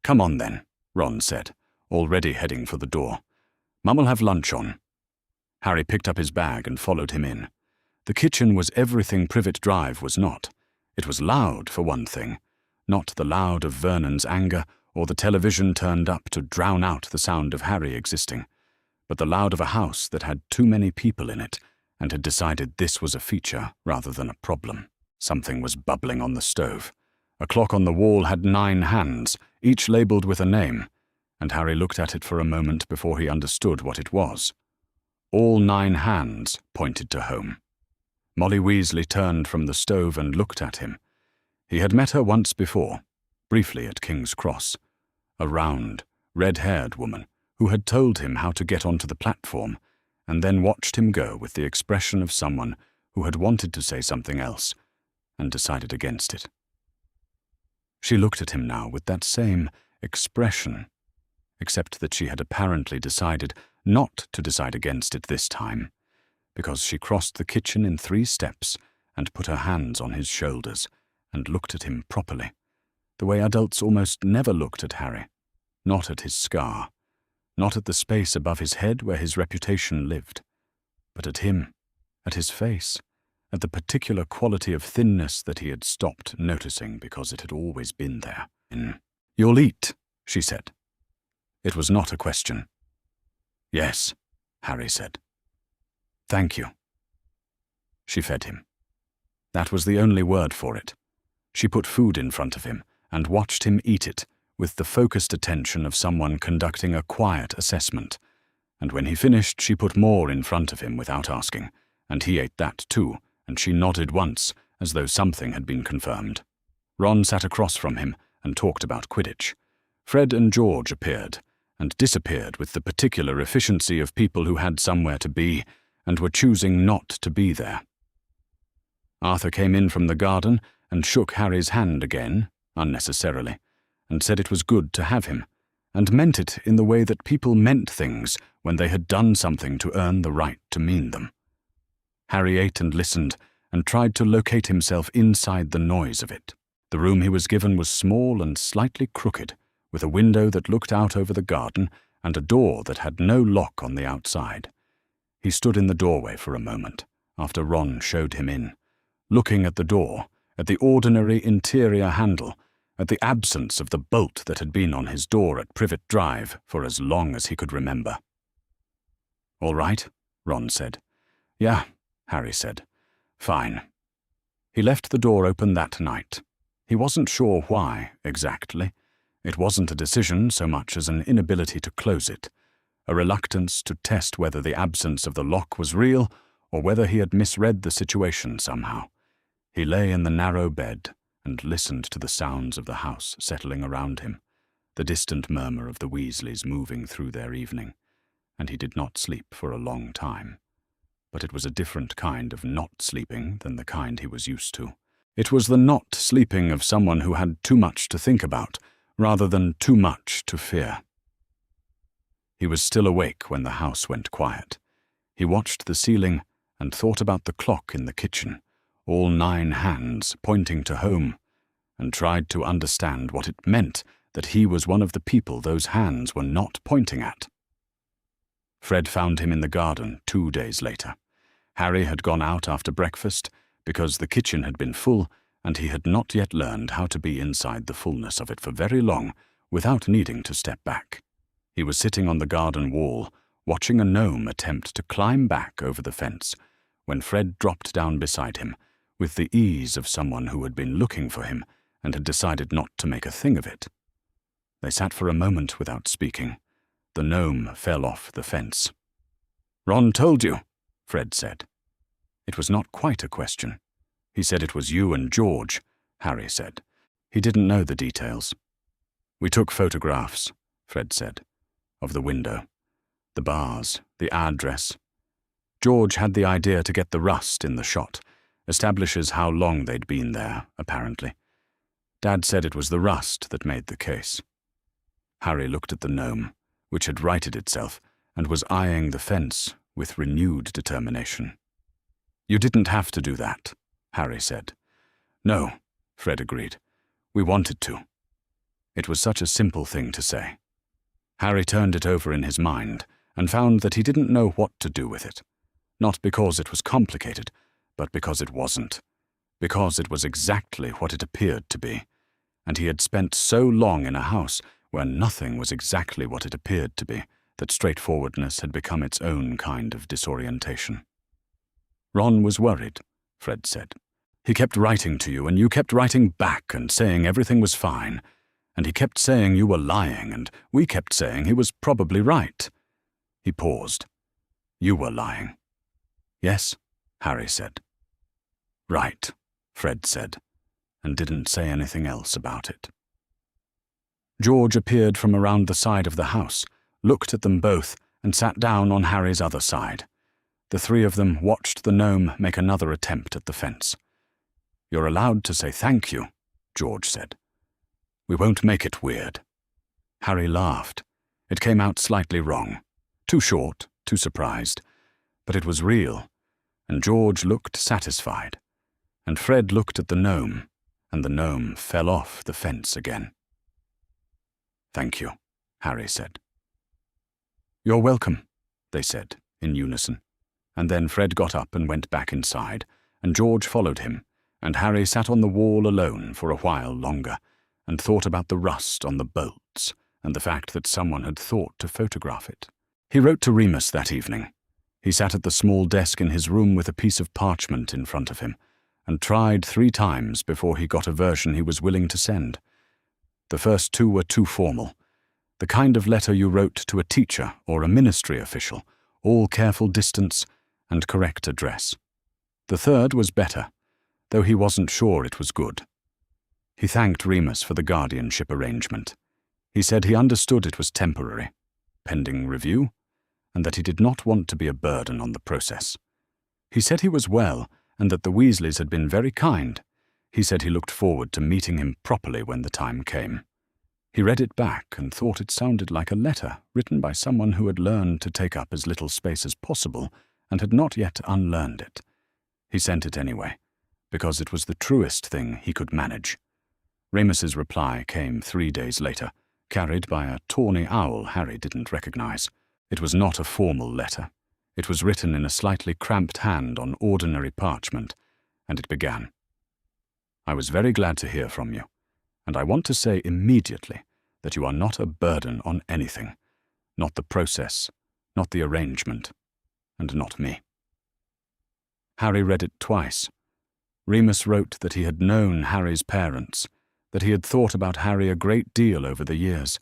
"Come on then," Ron said, already heading for the door. "Mum'll have lunch on." Harry picked up his bag and followed him in. The kitchen was everything Privet Drive was not. It was loud, for one thing, not the loud of Vernon's anger or the television turned up to drown out the sound of Harry existing, but the loud of a house that had too many people in it and had decided this was a feature rather than a problem. Something was bubbling on the stove. A clock on the wall had 9 hands, each labelled with a name, and Harry looked at it for a moment before he understood what it was. All 9 hands pointed to home. Molly Weasley turned from the stove and looked at him. He had met her once before, briefly at King's Cross, a round, red-haired woman who had told him how to get onto the platform, and then watched him go with the expression of someone who had wanted to say something else and decided against it. She looked at him now with that same expression, except that she had apparently decided not to decide against it this time, because she crossed the kitchen in 3 steps and put her hands on his shoulders and looked at him properly, the way adults almost never looked at Harry, not at his scar, not at the space above his head where his reputation lived, but at him, at his face, at the particular quality of thinness that he had stopped noticing because it had always been there. "You'll eat," she said. It was not a question. "Yes," Harry said. "Thank you." She fed him. That was the only word for it. She put food in front of him and watched him eat it with the focused attention of someone conducting a quiet assessment, and when he finished she put more in front of him without asking, and he ate that too, and she nodded once, as though something had been confirmed. Ron sat across from him and talked about Quidditch. Fred and George appeared, and disappeared with the particular efficiency of people who had somewhere to be, and were choosing not to be there. Arthur came in from the garden and shook Harry's hand again, unnecessarily, and said it was good to have him, and meant it in the way that people meant things when they had done something to earn the right to mean them. Harry ate and listened, and tried to locate himself inside the noise of it. The room he was given was small and slightly crooked, with a window that looked out over the garden and a door that had no lock on the outside. He stood in the doorway for a moment, after Ron showed him in, looking at the door, at the ordinary interior handle, at the absence of the bolt that had been on his door at Privet Drive for as long as he could remember. "All right," Ron said. "Yeah," Harry said. "Fine." He left the door open that night. He wasn't sure why, exactly. It wasn't a decision so much as an inability to close it, a reluctance to test whether the absence of the lock was real or whether he had misread the situation somehow. He lay in the narrow bed and listened to the sounds of the house settling around him, the distant murmur of the Weasleys moving through their evening, and he did not sleep for a long time. But it was a different kind of not sleeping than the kind he was used to. It was the not sleeping of someone who had too much to think about, rather than too much to fear. He was still awake when the house went quiet. He watched the ceiling and thought about the clock in the kitchen, all 9 hands pointing to home, and tried to understand what it meant that he was one of the people those hands were not pointing at. Fred found him in the garden 2 days later. Harry had gone out after breakfast because the kitchen had been full and he had not yet learned how to be inside the fullness of it for very long without needing to step back. He was sitting on the garden wall, watching a gnome attempt to climb back over the fence, when Fred dropped down beside him, with the ease of someone who had been looking for him and had decided not to make a thing of it. They sat for a moment without speaking. The gnome fell off the fence. "Ron told you," Fred said. It was not quite a question. "He said it was you and George," Harry said. He didn't know the details. "We took photographs," Fred said, "of the window, the bars, the address. George had the idea to get the rust in the shot, establishes how long they'd been there, apparently. Dad said it was the rust that made the case." Harry looked at the gnome, which had righted itself and was eyeing the fence with renewed determination. "You didn't have to do that," Harry said. "No," Fred agreed. "We wanted to." It was such a simple thing to say. Harry turned it over in his mind and found that he didn't know what to do with it. Not because it was complicated, but because it wasn't. Because it was exactly what it appeared to be. And he had spent so long in a house where nothing was exactly what it appeared to be that straightforwardness had become its own kind of disorientation. "Ron was worried," Fred said. "He kept writing to you, and you kept writing back and saying everything was fine. And he kept saying you were lying, and we kept saying he was probably right." He paused. "You were lying." "Yes," Harry said. "Right," Fred said, and didn't say anything else about it. George appeared from around the side of the house, looked at them both, and sat down on Harry's other side. The 3 of them watched the gnome make another attempt at the fence. "You're allowed to say thank you," George said. "We won't make it weird." Harry laughed. It came out slightly wrong. Too short, too surprised. But it was real, and George looked satisfied. And Fred looked at the gnome, and the gnome fell off the fence again. "Thank you," Harry said. "You're welcome," they said, in unison. And then Fred got up and went back inside, and George followed him, and Harry sat on the wall alone for a while longer, and thought about the rust on the bolts, and the fact that someone had thought to photograph it. He wrote to Remus that evening. He sat at the small desk in his room with a piece of parchment in front of him, and tried 3 times before he got a version he was willing to send. The first 2 were too formal, the kind of letter you wrote to a teacher or a ministry official, all careful distance, and correct address. The third was better, though he wasn't sure it was good. He thanked Remus for the guardianship arrangement. He said he understood it was temporary, pending review, and that he did not want to be a burden on the process. He said he was well, and that the Weasleys had been very kind. He said he looked forward to meeting him properly when the time came. He read it back and thought it sounded like a letter written by someone who had learned to take up as little space as possible and had not yet unlearned it. He sent it anyway, because it was the truest thing he could manage. Remus's reply came 3 days later, carried by a tawny owl Harry didn't recognize. It was not a formal letter. It was written in a slightly cramped hand on ordinary parchment, and it began, "I was very glad to hear from you, and I want to say immediately that you are not a burden on anything, not the process, not the arrangement, and not me." Harry read it twice. Remus wrote that he had known Harry's parents, that he had thought about Harry a great deal over the years,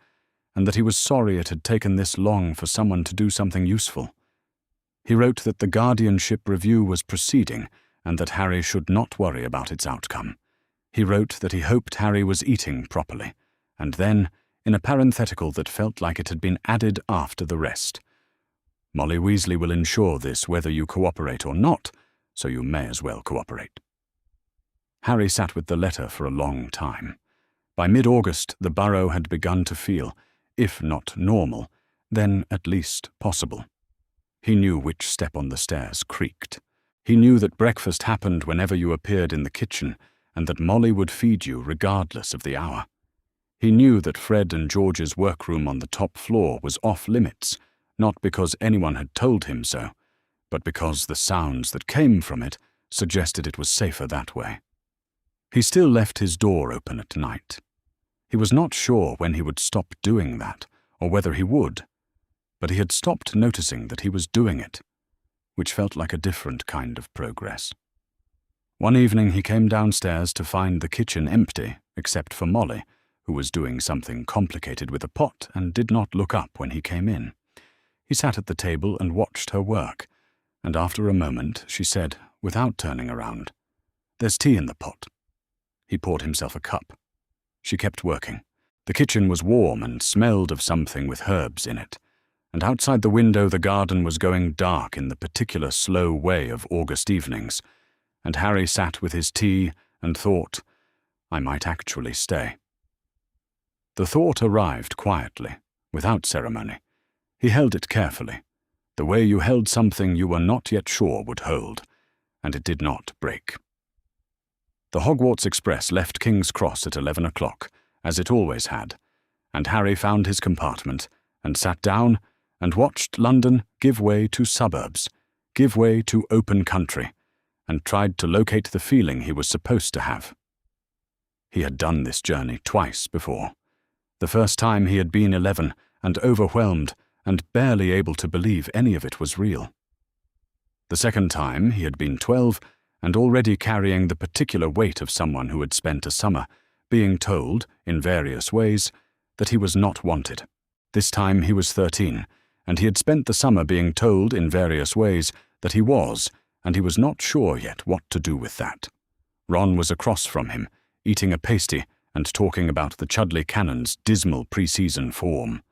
and that he was sorry it had taken this long for someone to do something useful. He wrote that the guardianship review was proceeding and that Harry should not worry about its outcome. He wrote that he hoped Harry was eating properly, and then, in a parenthetical that felt like it had been added after the rest, "Molly Weasley will ensure this whether you cooperate or not, so you may as well cooperate." Harry sat with the letter for a long time. By mid-August, the burrow had begun to feel, if not normal, then at least possible. He knew which step on the stairs creaked. He knew that breakfast happened whenever you appeared in the kitchen, and that Molly would feed you regardless of the hour. He knew that Fred and George's workroom on the top floor was off-limits, not because anyone had told him so, but because the sounds that came from it suggested it was safer that way. He still left his door open at night. He was not sure when he would stop doing that, or whether he would, but he had stopped noticing that he was doing it, which felt like a different kind of progress. One evening he came downstairs to find the kitchen empty, except for Molly, who was doing something complicated with a pot and did not look up when he came in. He sat at the table and watched her work, and after a moment she said, without turning around, "There's tea in the pot." He poured himself a cup. She kept working. The kitchen was warm and smelled of something with herbs in it, and outside the window the garden was going dark in the particular slow way of August evenings, and Harry sat with his tea and thought, "I might actually stay." The thought arrived quietly, without ceremony. He held it carefully, the way you held something you were not yet sure would hold, and it did not break. The Hogwarts Express left King's Cross at 11 o'clock, as it always had, and Harry found his compartment and sat down and watched London give way to suburbs, give way to open country, and tried to locate the feeling he was supposed to have. He had done this journey twice before. The first time he had been 11 and overwhelmed and barely able to believe any of it was real. The second time he had been 12 and already carrying the particular weight of someone who had spent a summer, being told, in various ways, that he was not wanted. This time he was 13, and he had spent the summer being told in various ways that he was, and he was not sure yet what to do with that. Ron was across from him, eating a pasty and talking about the Chudley Cannon's dismal pre-season form.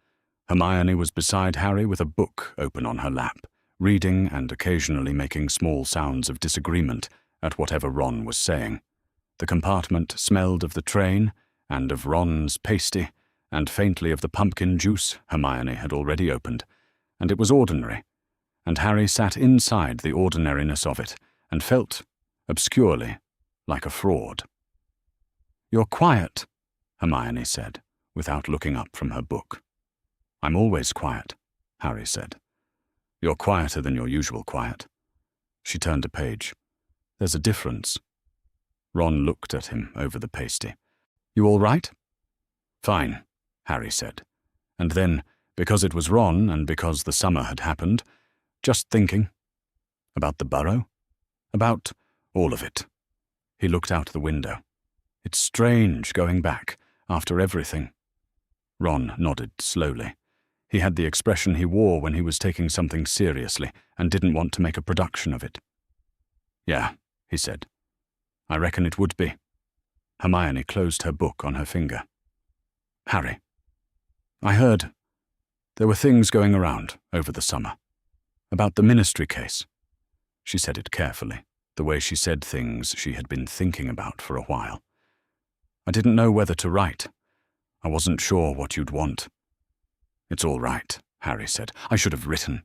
Hermione was beside Harry with a book open on her lap, reading and occasionally making small sounds of disagreement at whatever Ron was saying. The compartment smelled of the train, and of Ron's pasty, and faintly of the pumpkin juice Hermione had already opened, and it was ordinary, and Harry sat inside the ordinariness of it, and felt, obscurely, like a fraud. "You're quiet," Hermione said, without looking up from her book. "I'm always quiet," Harry said. "You're quieter than your usual quiet." She turned a page. "There's a difference." Ron looked at him over the pasty. "You all right?" "Fine," Harry said. And then, because it was Ron and because the summer had happened, "Just thinking." "About the burrow?" "About all of it." He looked out the window. "It's strange going back, after everything." Ron nodded slowly. He had the expression he wore when he was taking something seriously and didn't want to make a production of it. "Yeah," he said. "I reckon it would be." Hermione closed her book on her finger. "Harry, I heard there were things going around over the summer about the ministry case." She said it carefully, the way she said things she had been thinking about for a while. "I didn't know whether to write. I wasn't sure what you'd want." "It's all right," Harry said. "I should have written."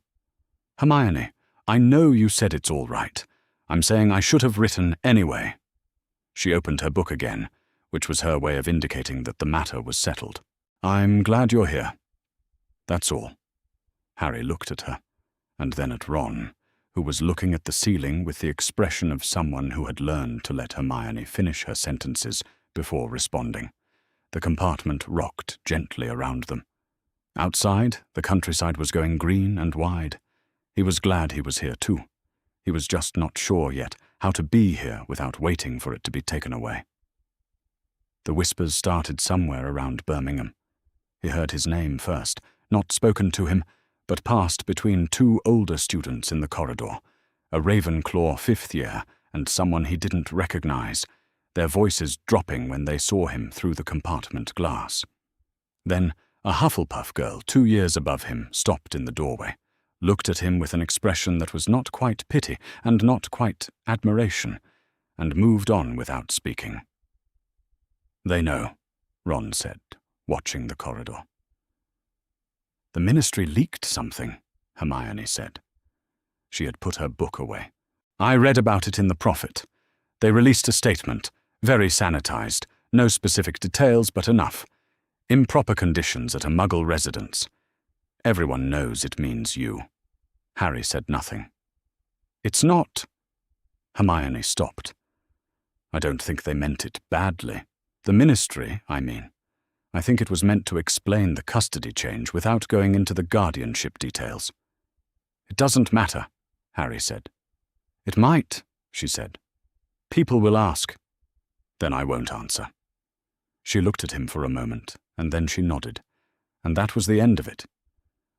"Hermione, I know you said it's all right. I'm saying I should have written anyway." She opened her book again, which was her way of indicating that the matter was settled. "I'm glad you're here. That's all." Harry looked at her, and then at Ron, who was looking at the ceiling with the expression of someone who had learned to let Hermione finish her sentences before responding. The compartment rocked gently around them. Outside, the countryside was going green and wide. He was glad he was here too. He was just not sure yet how to be here without waiting for it to be taken away. The whispers started somewhere around Birmingham. He heard his name first, not spoken to him, but passed between two older students in the corridor, a Ravenclaw 5th year and someone he didn't recognize, their voices dropping when they saw him through the compartment glass. Then a Hufflepuff girl 2 years above him stopped in the doorway, looked at him with an expression that was not quite pity and not quite admiration, and moved on without speaking. "They know," Ron said, watching the corridor. "The ministry leaked something," Hermione said. She had put her book away. "I read about it in the Prophet. They released a statement, very sanitized, no specific details but enough. Improper conditions at a Muggle residence. Everyone knows it means you." Harry said nothing. "It's not—" Hermione stopped. "I don't think they meant it badly. The ministry, I mean. I think it was meant to explain the custody change without going into the guardianship details." "It doesn't matter," Harry said. "It might," she said. "People will ask." "Then I won't answer." She looked at him for a moment, and then she nodded, and that was the end of it.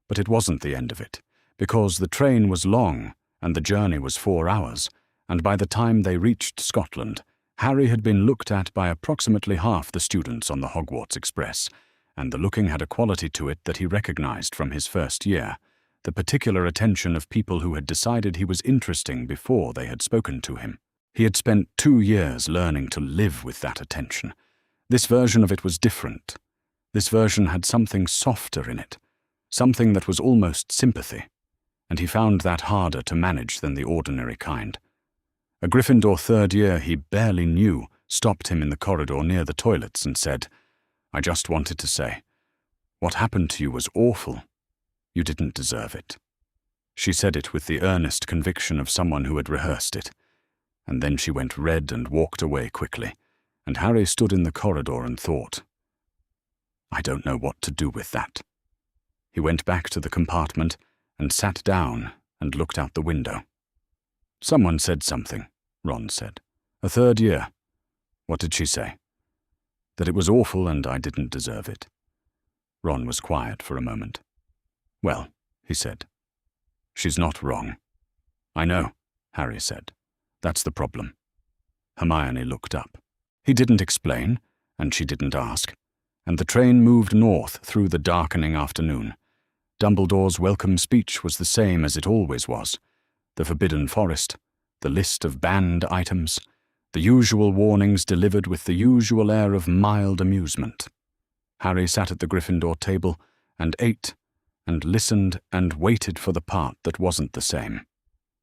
But it wasn't the end of it, because the train was long, and the journey was 4 hours, and by the time they reached Scotland, Harry had been looked at by approximately half the students on the Hogwarts Express, and the looking had a quality to it that he recognized from his first year, the particular attention of people who had decided he was interesting before they had spoken to him. He had spent 2 years learning to live with that attention. This version of it was different. This version had something softer in it, something that was almost sympathy, and he found that harder to manage than the ordinary kind. A Gryffindor 3rd year he barely knew stopped him in the corridor near the toilets and said, "I just wanted to say, what happened to you was awful. You didn't deserve it." She said it with the earnest conviction of someone who had rehearsed it, and then she went red and walked away quickly, and Harry stood in the corridor and thought, "I don't know what to do with that." He went back to the compartment and sat down and looked out the window. "Someone said something," Ron said. "A 3rd year. What did she say?" "That it was awful and I didn't deserve it." Ron was quiet for a moment. "Well," he said, "she's not wrong." "I know," Harry said. "That's the problem." Hermione looked up. He didn't explain, and she didn't ask, and the train moved north through the darkening afternoon. Dumbledore's welcome speech was the same as it always was. The Forbidden Forest, the list of banned items, the usual warnings delivered with the usual air of mild amusement. Harry sat at the Gryffindor table and ate and listened and waited for the part that wasn't the same.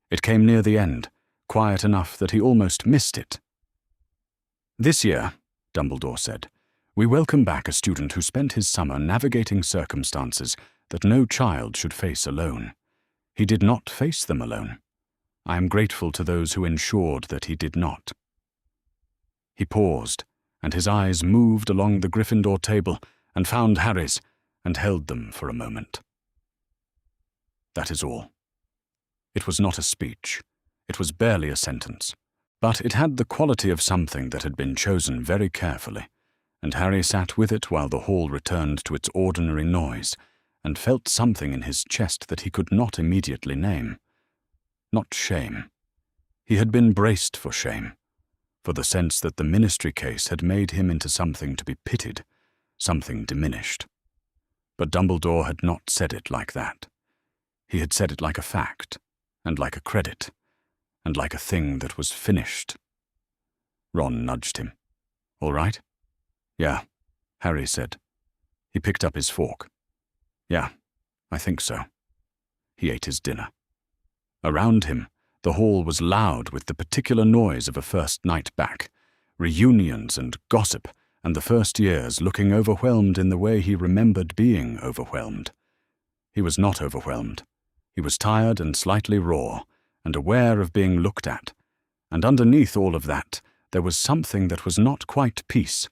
It came near the end, quiet enough that he almost missed it. "This year," Dumbledore said, "we welcome back a student who spent his summer navigating circumstances that no child should face alone. He did not face them alone. I am grateful to those who ensured that he did not." He paused, and his eyes moved along the Gryffindor table and found Harry's and held them for a moment. "That is all." It was not a speech. It was barely a sentence. But it had the quality of something that had been chosen very carefully, and Harry sat with it while the hall returned to its ordinary noise, and felt something in his chest that he could not immediately name. Not shame. He had been braced for shame, for the sense that the ministry case had made him into something to be pitied, something diminished. But Dumbledore had not said it like that. He had said it like a fact, and like a credit, and like a thing that was finished. Ron nudged him. "All right?" "Yeah," Harry said. He picked up his fork. "Yeah, I think so." He ate his dinner. Around him, the hall was loud with the particular noise of a first night back, reunions and gossip, and the first years looking overwhelmed in the way he remembered being overwhelmed. He was not overwhelmed. He was tired and slightly raw, and aware of being looked at, and underneath all of that, there was something that was not quite peace,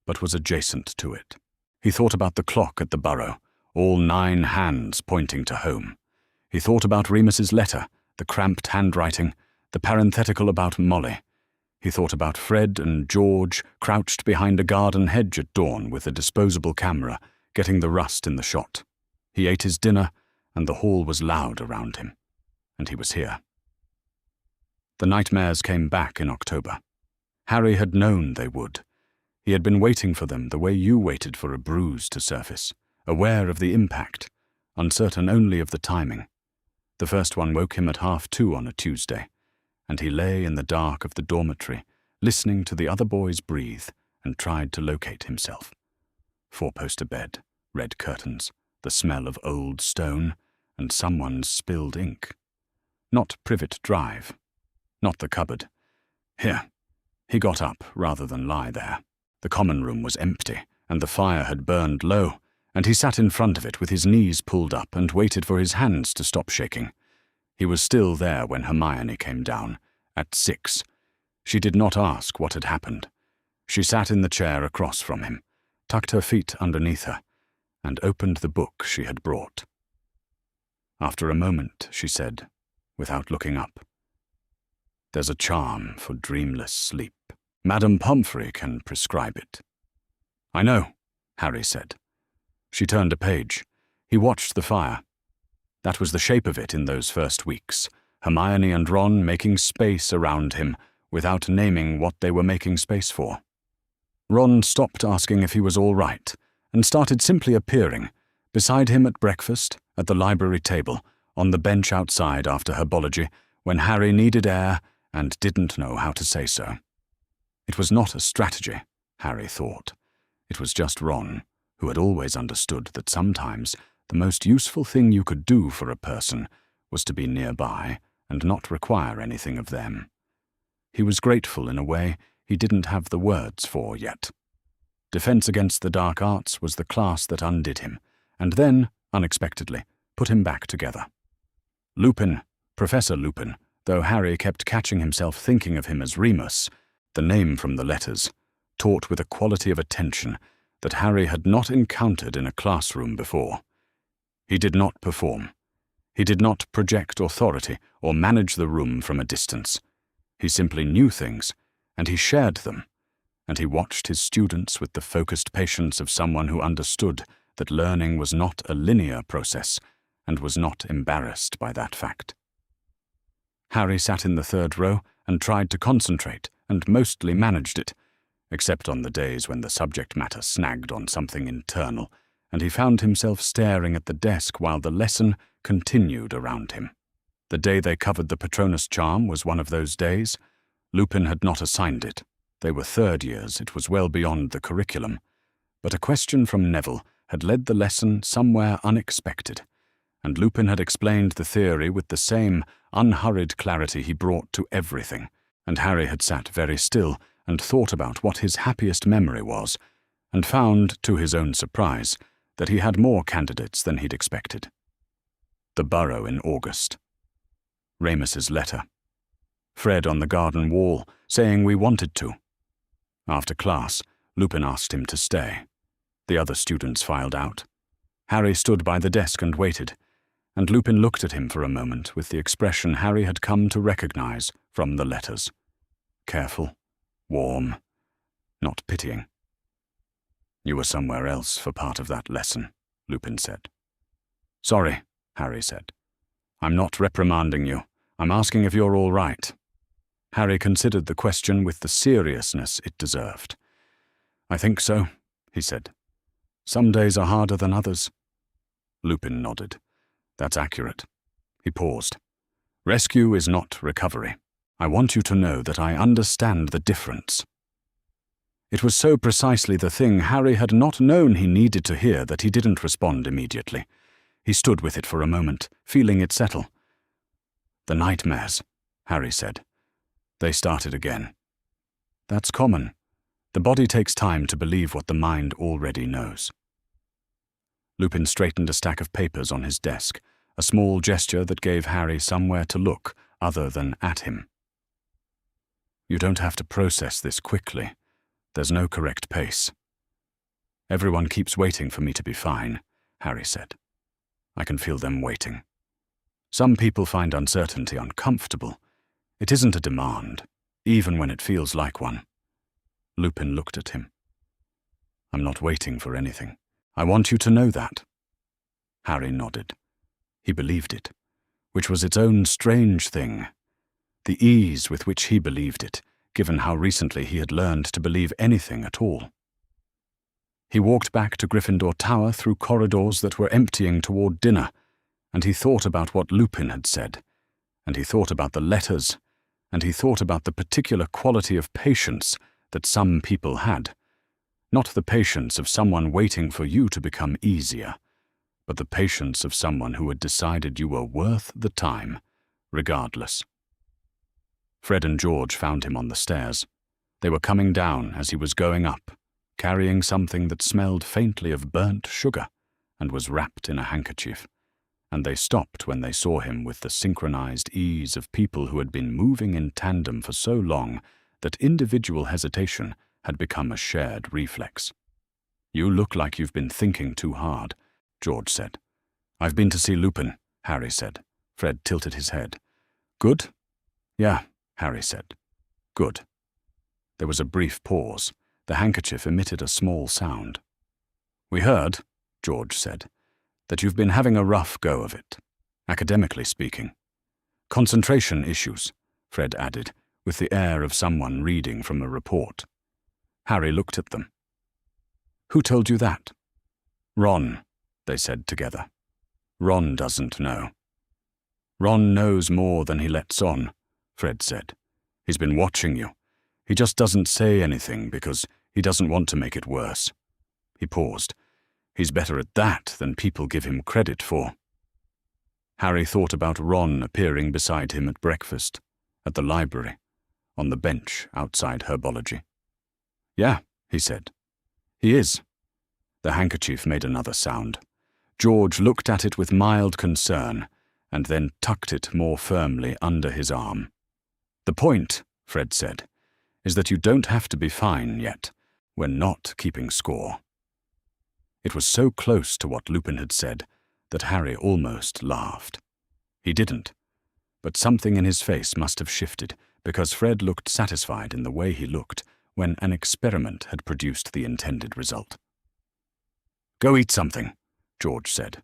but was adjacent to it. He thought about the clock at the Burrow, all 9 hands pointing to home. He thought about Remus's letter, the cramped handwriting, the parenthetical about Molly. He thought about Fred and George crouched behind a garden hedge at dawn with a disposable camera, getting the rust in the shot. He ate his dinner, and the hall was loud around him. And he was here. The nightmares came back in October. Harry had known they would. He had been waiting for them the way you waited for a bruise to surface, aware of the impact, uncertain only of the timing. The first one woke him at 2:30 on a Tuesday, and he lay in the dark of the dormitory, listening to the other boys breathe, and tried to locate himself. 4-poster bed, red curtains, the smell of old stone, and someone's spilled ink. Not Privet Drive. Not the cupboard. Here. He got up rather than lie there. The common room was empty, and the fire had burned low, and he sat in front of it with his knees pulled up and waited for his hands to stop shaking. He was still there when Hermione came down, at 6. She did not ask what had happened. She sat in the chair across from him, tucked her feet underneath her, and opened the book she had brought. After a moment, she said, without looking up, "There's a charm for dreamless sleep. Madame Pomfrey can prescribe it." "I know," Harry said. She turned a page. He watched the fire. That was the shape of it in those first weeks, Hermione and Ron making space around him without naming what they were making space for. Ron stopped asking if he was all right and started simply appearing, beside him at breakfast, at the library table, on the bench outside after herbology, when Harry needed air and didn't know how to say so. It was not a strategy, Harry thought. It was just Ron, who had always understood that sometimes the most useful thing you could do for a person was to be nearby and not require anything of them. He was grateful in a way he didn't have the words for yet. Defense Against the Dark Arts was the class that undid him, and then, unexpectedly, put him back together. Lupin, Professor Lupin, though Harry kept catching himself thinking of him as Remus, the name from the letters, taught with a quality of attention that Harry had not encountered in a classroom before. He did not perform. He did not project authority or manage the room from a distance. He simply knew things, and he shared them, and he watched his students with the focused patience of someone who understood that learning was not a linear process and was not embarrassed by that fact. Harry sat in the third row and tried to concentrate and mostly managed it, except on the days when the subject matter snagged on something internal, and he found himself staring at the desk while the lesson continued around him. The day they covered the Patronus charm was one of those days. Lupin had not assigned it. They were third years, it was well beyond the curriculum. But a question from Neville had led the lesson somewhere unexpected, and Lupin had explained the theory with the same unhurried clarity he brought to everything, and Harry had sat very still and thought about what his happiest memory was, and found, to his own surprise, that he had more candidates than he'd expected. The Burrow in August. Remus's letter. Fred on the garden wall, saying we wanted to. After class, Lupin asked him to stay. The other students filed out. Harry stood by the desk and waited, and Lupin looked at him for a moment with the expression Harry had come to recognize from the letters. Careful, warm, not pitying. "You were somewhere else for part of that lesson," Lupin said. Sorry, Harry said. I'm not reprimanding you. I'm asking if you're all right. Harry considered the question with the seriousness it deserved. I think so, he said. Some days are harder than others. Lupin nodded. That's accurate. He paused. Rescue is not recovery. I want you to know that I understand the difference. It was so precisely the thing Harry had not known he needed to hear that he didn't respond immediately. He stood with it for a moment, feeling it settle. The nightmares, Harry said. They started again. That's common. The body takes time to believe what the mind already knows. Lupin straightened a stack of papers on his desk, a small gesture that gave Harry somewhere to look other than at him. You don't have to process this quickly. There's no correct pace. Everyone keeps waiting for me to be fine, Harry said. I can feel them waiting. Some people find uncertainty uncomfortable. It isn't a demand, even when it feels like one. Lupin looked at him. I'm not waiting for anything. I want you to know that. Harry nodded. He believed it, which was its own strange thing. The ease with which he believed it, given how recently he had learned to believe anything at all. He walked back to Gryffindor Tower through corridors that were emptying toward dinner, and he thought about what Lupin had said, and he thought about the letters, and he thought about the particular quality of patience that some people had. Not the patience of someone waiting for you to become easier, but the patience of someone who had decided you were worth the time, regardless. Fred and George found him on the stairs. They were coming down as he was going up, carrying something that smelled faintly of burnt sugar and was wrapped in a handkerchief, and they stopped when they saw him with the synchronized ease of people who had been moving in tandem for so long that individual hesitation had become a shared reflex. You look like you've been thinking too hard, George said. I've been to see Lupin, Harry said. Fred tilted his head. Good? Yeah, Harry said. Good. There was a brief pause. The handkerchief emitted a small sound. We heard, George said, that you've been having a rough go of it, academically speaking. Concentration issues, Fred added, with the air of someone reading from a report. Harry looked at them. Who told you that? Ron, they said together. Ron doesn't know. Ron knows more than he lets on, Fred said. He's been watching you. He just doesn't say anything because he doesn't want to make it worse. He paused. He's better at that than people give him credit for. Harry thought about Ron appearing beside him at breakfast, at the library, on the bench outside herbology. Yeah, he said. He is. The handkerchief made another sound. George looked at it with mild concern and then tucked it more firmly under his arm. The point, Fred said, is that you don't have to be fine yet. We're not keeping score. It was so close to what Lupin had said that Harry almost laughed. He didn't, but something in his face must have shifted because Fred looked satisfied in the way he looked when an experiment had produced the intended result. Go eat something, George said.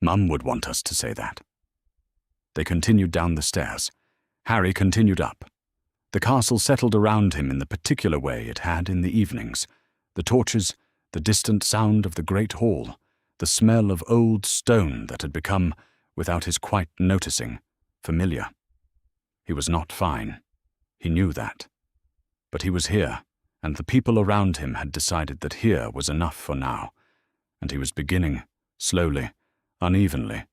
Mum would want us to say that. They continued down the stairs. Harry continued up. The castle settled around him in the particular way it had in the evenings. The torches, the distant sound of the great hall, the smell of old stone that had become, without his quite noticing, familiar. He was not fine. He knew that. But he was here, and the people around him had decided that here was enough for now, and he was beginning, slowly, unevenly,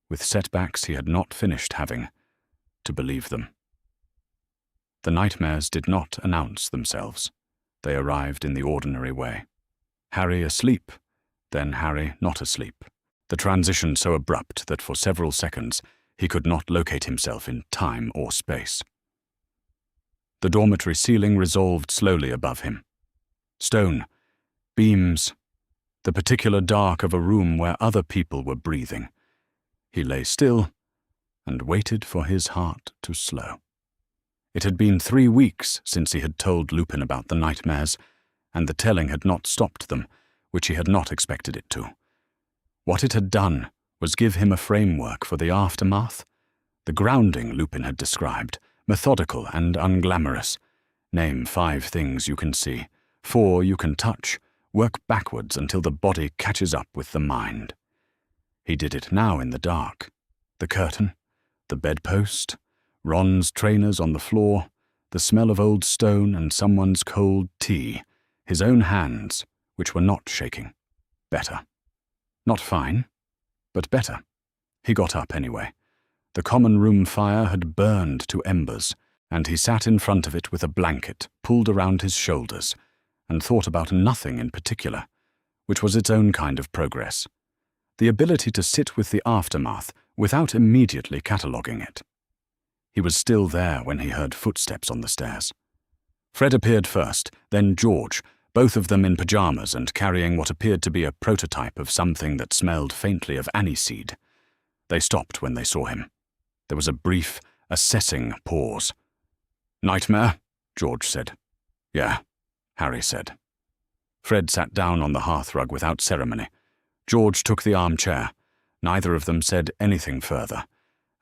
with setbacks he had not finished having, to believe them. The nightmares did not announce themselves. They arrived in the ordinary way. Harry asleep, then Harry not asleep. The transition so abrupt that for several seconds he could not locate himself in time or space. The dormitory ceiling resolved slowly above him. Stone, beams, the particular dark of a room where other people were breathing. He lay still and waited for his heart to slow. It had been 3 weeks since he had told Lupin about the nightmares, and the telling had not stopped them, which he had not expected it to. What it had done was give him a framework for the aftermath. The grounding Lupin had described, methodical and unglamorous. Name 5 things you can see, 4 you can touch, work backwards until the body catches up with the mind. He did it now in the dark. The curtain, the bedpost, Ron's trainers on the floor, the smell of old stone and someone's cold tea, his own hands, which were not shaking. Better. Not fine, but better. He got up anyway. The common room fire had burned to embers, and he sat in front of it with a blanket pulled around his shoulders, and thought about nothing in particular, which was its own kind of progress. The ability to sit with the aftermath without immediately cataloguing it. He was still there when he heard footsteps on the stairs. Fred appeared first, then George, both of them in pajamas and carrying what appeared to be a prototype of something that smelled faintly of aniseed. They stopped when they saw him. There was a brief, assessing pause. "Nightmare?" George said. "Yeah," Harry said. Fred sat down on the hearthrug without ceremony. George took the armchair. Neither of them said anything further,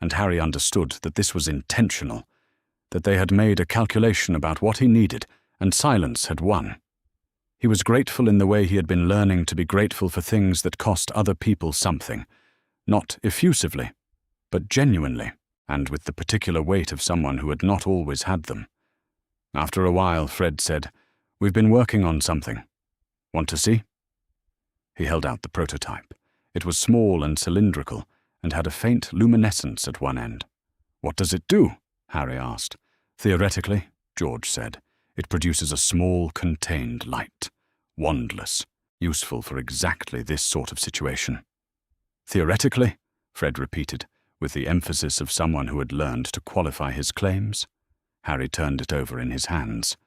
and Harry understood that this was intentional, that they had made a calculation about what he needed, and silence had won. He was grateful in the way he had been learning to be grateful for things that cost other people something, not effusively, but genuinely, and with the particular weight of someone who had not always had them. After a while, Fred said, "We've been working on something. Want to see?" He held out the prototype. It was small and cylindrical, and had a faint luminescence at one end. "What does it do?" Harry asked. "Theoretically," George said, "it produces a small, contained light. Wandless, useful for exactly this sort of situation." "Theoretically?" Fred repeated, with the emphasis of someone who had learned to qualify his claims. Harry turned it over in his hands.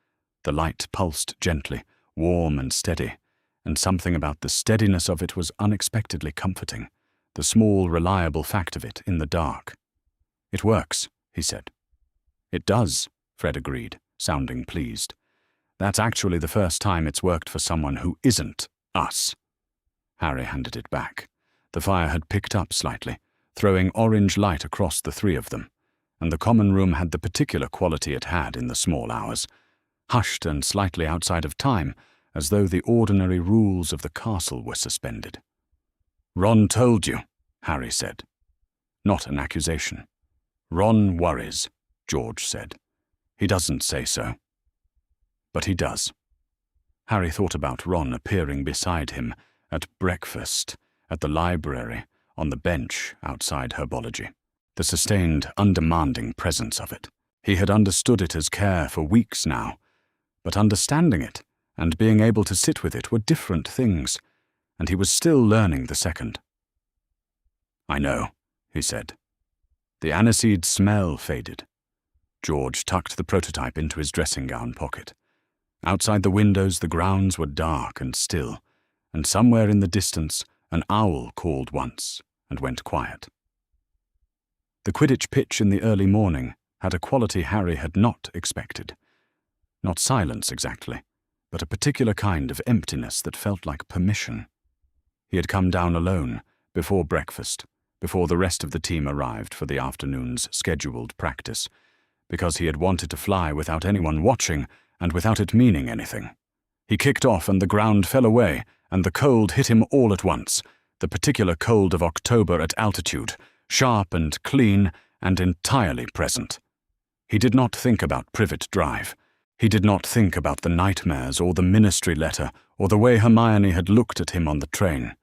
The light pulsed gently, warm and steady, and something about the steadiness of it was unexpectedly comforting, the small, reliable fact of it in the dark. "It works," he said. "It does," Fred agreed, sounding pleased. "That's actually the first time it's worked for someone who isn't us." Harry handed it back. The fire had picked up slightly, throwing orange light across the 3 of them, and the common room had the particular quality it had in the small hours, hushed and slightly outside of time, as though the ordinary rules of the castle were suspended. "Ron told you," Harry said. Not an accusation. "Ron worries," George said. "He doesn't say so." But he does. Harry thought about Ron appearing beside him at breakfast, at the library, on the bench outside herbology. The sustained, undemanding presence of it. He had understood it as care for weeks now, but understanding it and being able to sit with it were different things, and he was still learning the second. "I know," he said. The aniseed smell faded. George tucked the prototype into his dressing gown pocket. Outside the windows the grounds were dark and still, and somewhere in the distance an owl called once and went quiet. The Quidditch pitch in the early morning had a quality Harry had not expected. Not silence exactly, but a particular kind of emptiness that felt like permission. He had come down alone, before breakfast, before the rest of the team arrived for the afternoon's scheduled practice, because he had wanted to fly without anyone watching and without it meaning anything. He kicked off and the ground fell away, and the cold hit him all at once, the particular cold of October at altitude, sharp and clean and entirely present. He did not think about Privet Drive. He did not think about the nightmares or the ministry letter or the way Hermione had looked at him on the train.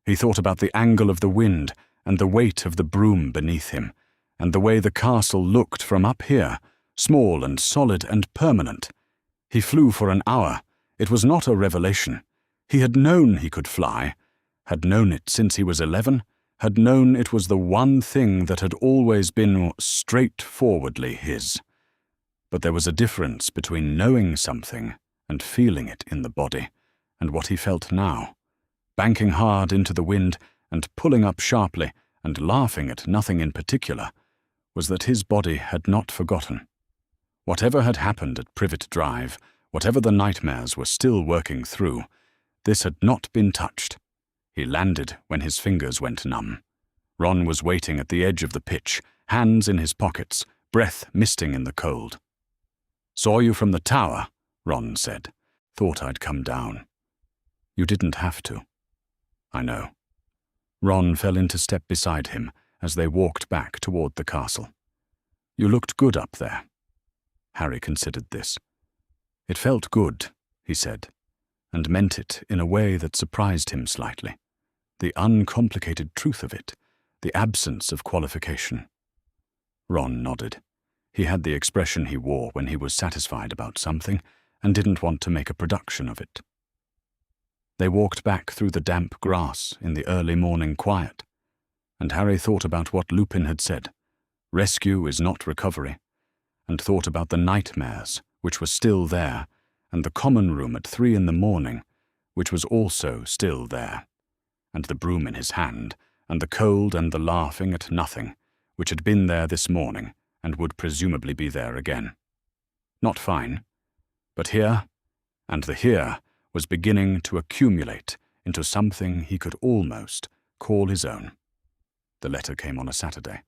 He thought about the angle of the wind and the weight of the broom beneath him, and the way the castle looked from up here, small and solid and permanent. He flew for an hour. It was not a revelation. He had known he could fly, had known it since he was 11, had known it was the one thing that had always been straightforwardly his. But there was a difference between knowing something and feeling it in the body, and what he felt now, banking hard into the wind and pulling up sharply and laughing at nothing in particular, was that his body had not forgotten. Whatever had happened at Privet Drive, whatever the nightmares were still working through, this had not been touched. He landed when his fingers went numb. Ron was waiting at the edge of the pitch, hands in his pockets, breath misting in the cold. "Saw you from the tower," Ron said. "Thought I'd come down." "You didn't have to." "I know." Ron fell into step beside him as they walked back toward the castle. "You looked good up there." Harry considered this. "It felt good," he said, and meant it in a way that surprised him slightly. The uncomplicated truth of it, the absence of qualification. Ron nodded. He had the expression he wore when he was satisfied about something and didn't want to make a production of it. They walked back through the damp grass in the early morning quiet, and Harry thought about what Lupin had said. Rescue is not recovery, and thought about the nightmares, which were still there, and the common room at 3 a.m, which was also still there, and the broom in his hand, and the cold and the laughing at nothing, which had been there this morning and would presumably be there again. Not fine, but here, and the here was beginning to accumulate into something he could almost call his own. The letter came on a Saturday.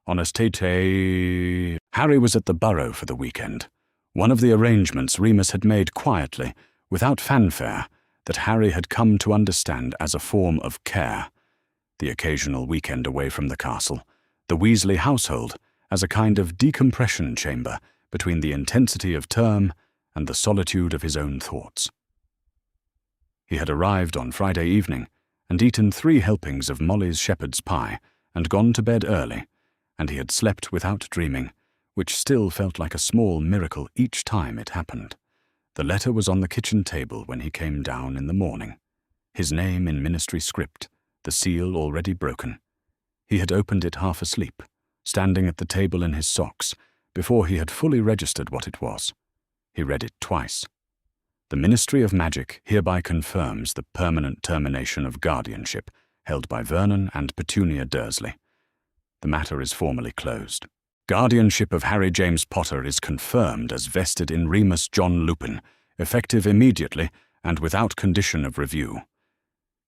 On a Saturday, Harry was at the Burrow for the weekend, one of the arrangements Remus had made quietly, without fanfare, that Harry had come to understand as a form of care. The occasional weekend away from the castle, the Weasley household as a kind of decompression chamber between the intensity of term and the solitude of his own thoughts. He had arrived on Friday evening and eaten 3 helpings of Molly's shepherd's pie and gone to bed early, and he had slept without dreaming, which still felt like a small miracle each time it happened. The letter was on the kitchen table when he came down in the morning. His name in ministry script, the seal already broken. He had opened it half asleep, standing at the table in his socks, before he had fully registered what it was. He read it twice. The Ministry of Magic hereby confirms the permanent termination of guardianship held by Vernon and Petunia Dursley. The matter is formally closed. Guardianship of Harry James Potter is confirmed as vested in Remus John Lupin, effective immediately and without condition of review.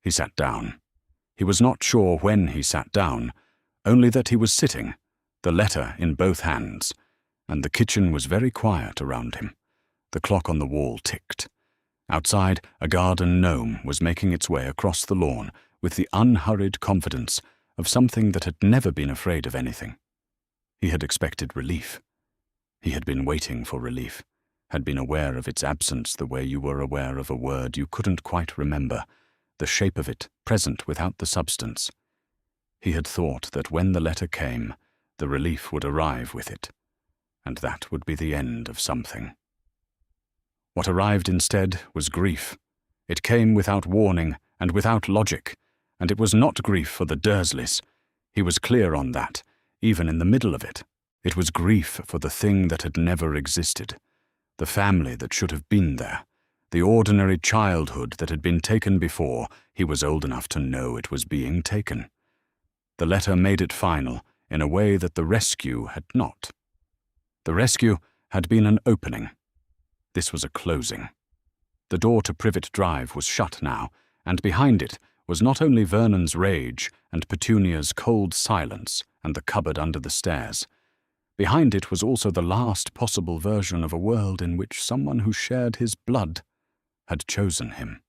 He sat down. He was not sure when he sat down, only that he was sitting, the letter in both hands, and the kitchen was very quiet around him. The clock on the wall ticked. Outside, a garden gnome was making its way across the lawn with the unhurried confidence of something that had never been afraid of anything. He had expected relief. He had been waiting for relief, had been aware of its absence the way you were aware of a word you couldn't quite remember, the shape of it present without the substance. He had thought that when the letter came, the relief would arrive with it, and that would be the end of something. What arrived instead was grief. It came without warning and without logic, and it was not grief for the Dursleys. He was clear on that, even in the middle of it. It was grief for the thing that had never existed, the family that should have been there, the ordinary childhood that had been taken before he was old enough to know it was being taken. The letter made it final in a way that the rescue had not. The rescue had been an opening. This was a closing. The door to Privet Drive was shut now, and behind it was not only Vernon's rage and Petunia's cold silence and the cupboard under the stairs. Behind it was also the last possible version of a world in which someone who shared his blood had chosen him.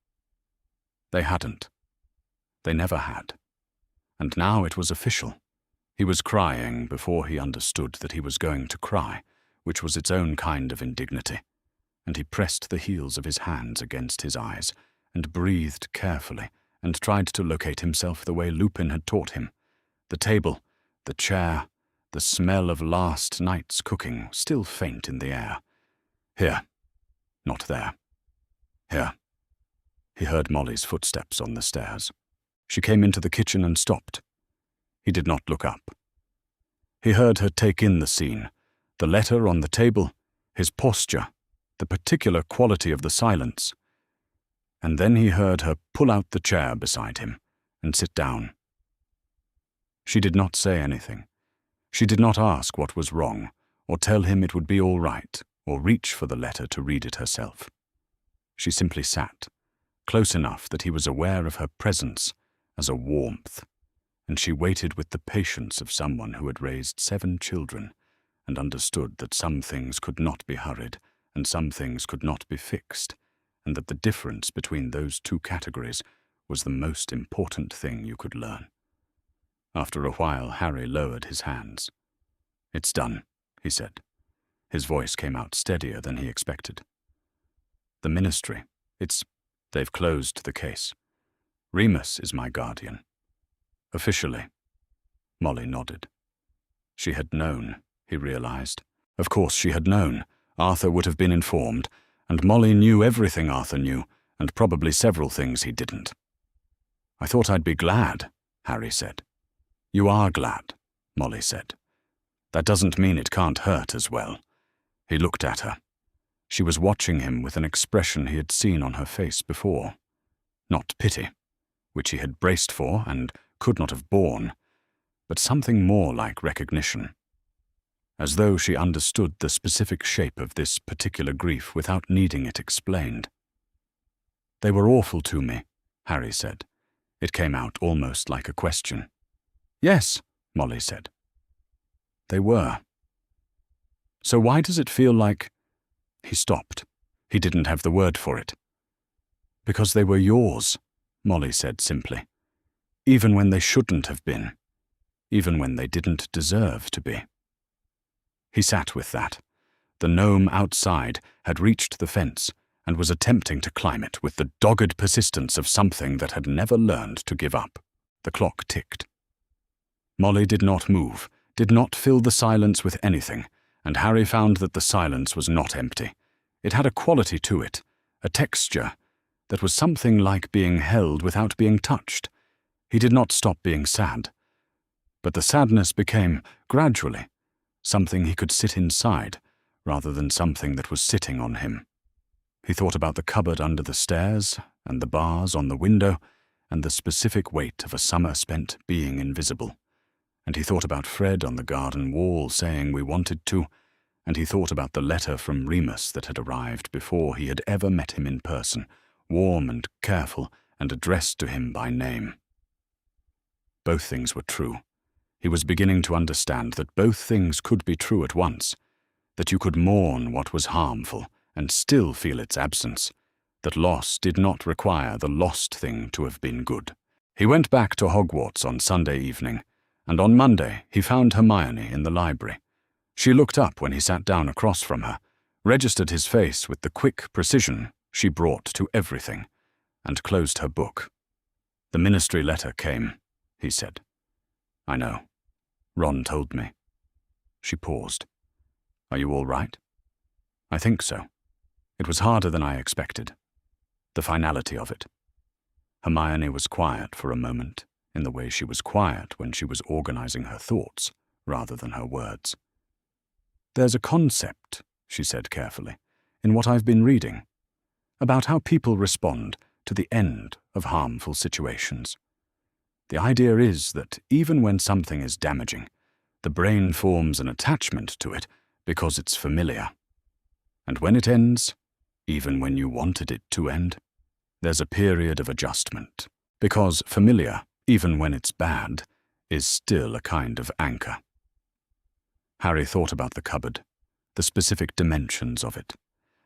They hadn't. They never had. And now it was official. He was crying before he understood that he was going to cry, which was its own kind of indignity. And he pressed the heels of his hands against his eyes and breathed carefully and tried to locate himself the way Lupin had taught him. The table, the chair, the smell of last night's cooking still faint in the air. Here. Not there. Here. He heard Molly's footsteps on the stairs. She came into the kitchen and stopped. He did not look up. He heard her take in the scene, the letter on the table, his posture, the particular quality of the silence. And then he heard her pull out the chair beside him and sit down. She did not say anything. She did not ask what was wrong, or tell him it would be all right, or reach for the letter to read it herself. She simply sat, close enough that he was aware of her presence as a warmth, and she waited with the patience of someone who had raised 7 children and understood that some things could not be hurried and some things could not be fixed, and that the difference between those 2 categories was the most important thing you could learn. After a while, Harry lowered his hands. "It's done," he said. His voice came out steadier than he expected. "The ministry, they've closed the case. Remus is my guardian. Officially." Molly nodded. She had known, he realized. Of course she had known. Arthur would have been informed, and Molly knew everything Arthur knew, and probably several things he didn't. "I thought I'd be glad," Harry said. "You are glad," Molly said. "That doesn't mean it can't hurt as well." He looked at her. She was watching him with an expression he had seen on her face before. Not pity, which he had braced for and could not have borne, but something more like recognition. As though she understood the specific shape of this particular grief without needing it explained. "They were awful to me," Harry said. It came out almost like a question. "Yes," Molly said. "They were. So why does it feel like—" He stopped. He didn't have the word for it. "Because they were yours," Molly said simply. "Even when they shouldn't have been. Even when they didn't deserve to be." He sat with that. The gnome outside had reached the fence and was attempting to climb it with the dogged persistence of something that had never learned to give up. The clock ticked. Molly did not move, did not fill the silence with anything, and Harry found that the silence was not empty. It had a quality to it, a texture, that was something like being held without being touched. He did not stop being sad. But the sadness became, gradually, something he could sit inside, rather than something that was sitting on him. He thought about the cupboard under the stairs, and the bars on the window, and the specific weight of a summer spent being invisible. And he thought about Fred on the garden wall saying we wanted to, and he thought about the letter from Remus that had arrived before he had ever met him in person, warm and careful and addressed to him by name. Both things were true. He was beginning to understand that both things could be true at once, that you could mourn what was harmful and still feel its absence, that loss did not require the lost thing to have been good. He went back to Hogwarts on Sunday evening, and on Monday he found Hermione in the library. She looked up when he sat down across from her, registered his face with the quick precision she brought to everything, and closed her book. "The ministry letter came," he said. "I know. Ron told me." She paused. "Are you all right?" "I think so. It was harder than I expected. The finality of it." Hermione was quiet for a moment, in the way she was quiet when she was organizing her thoughts, rather than her words. "There's a concept," she said carefully, "in what I've been reading, about how people respond to the end of harmful situations. The idea is that even when something is damaging, the brain forms an attachment to it because it's familiar. And when it ends, even when you wanted it to end, there's a period of adjustment, because familiar, even when it's bad, is still a kind of anchor." Harry thought about the cupboard, the specific dimensions of it,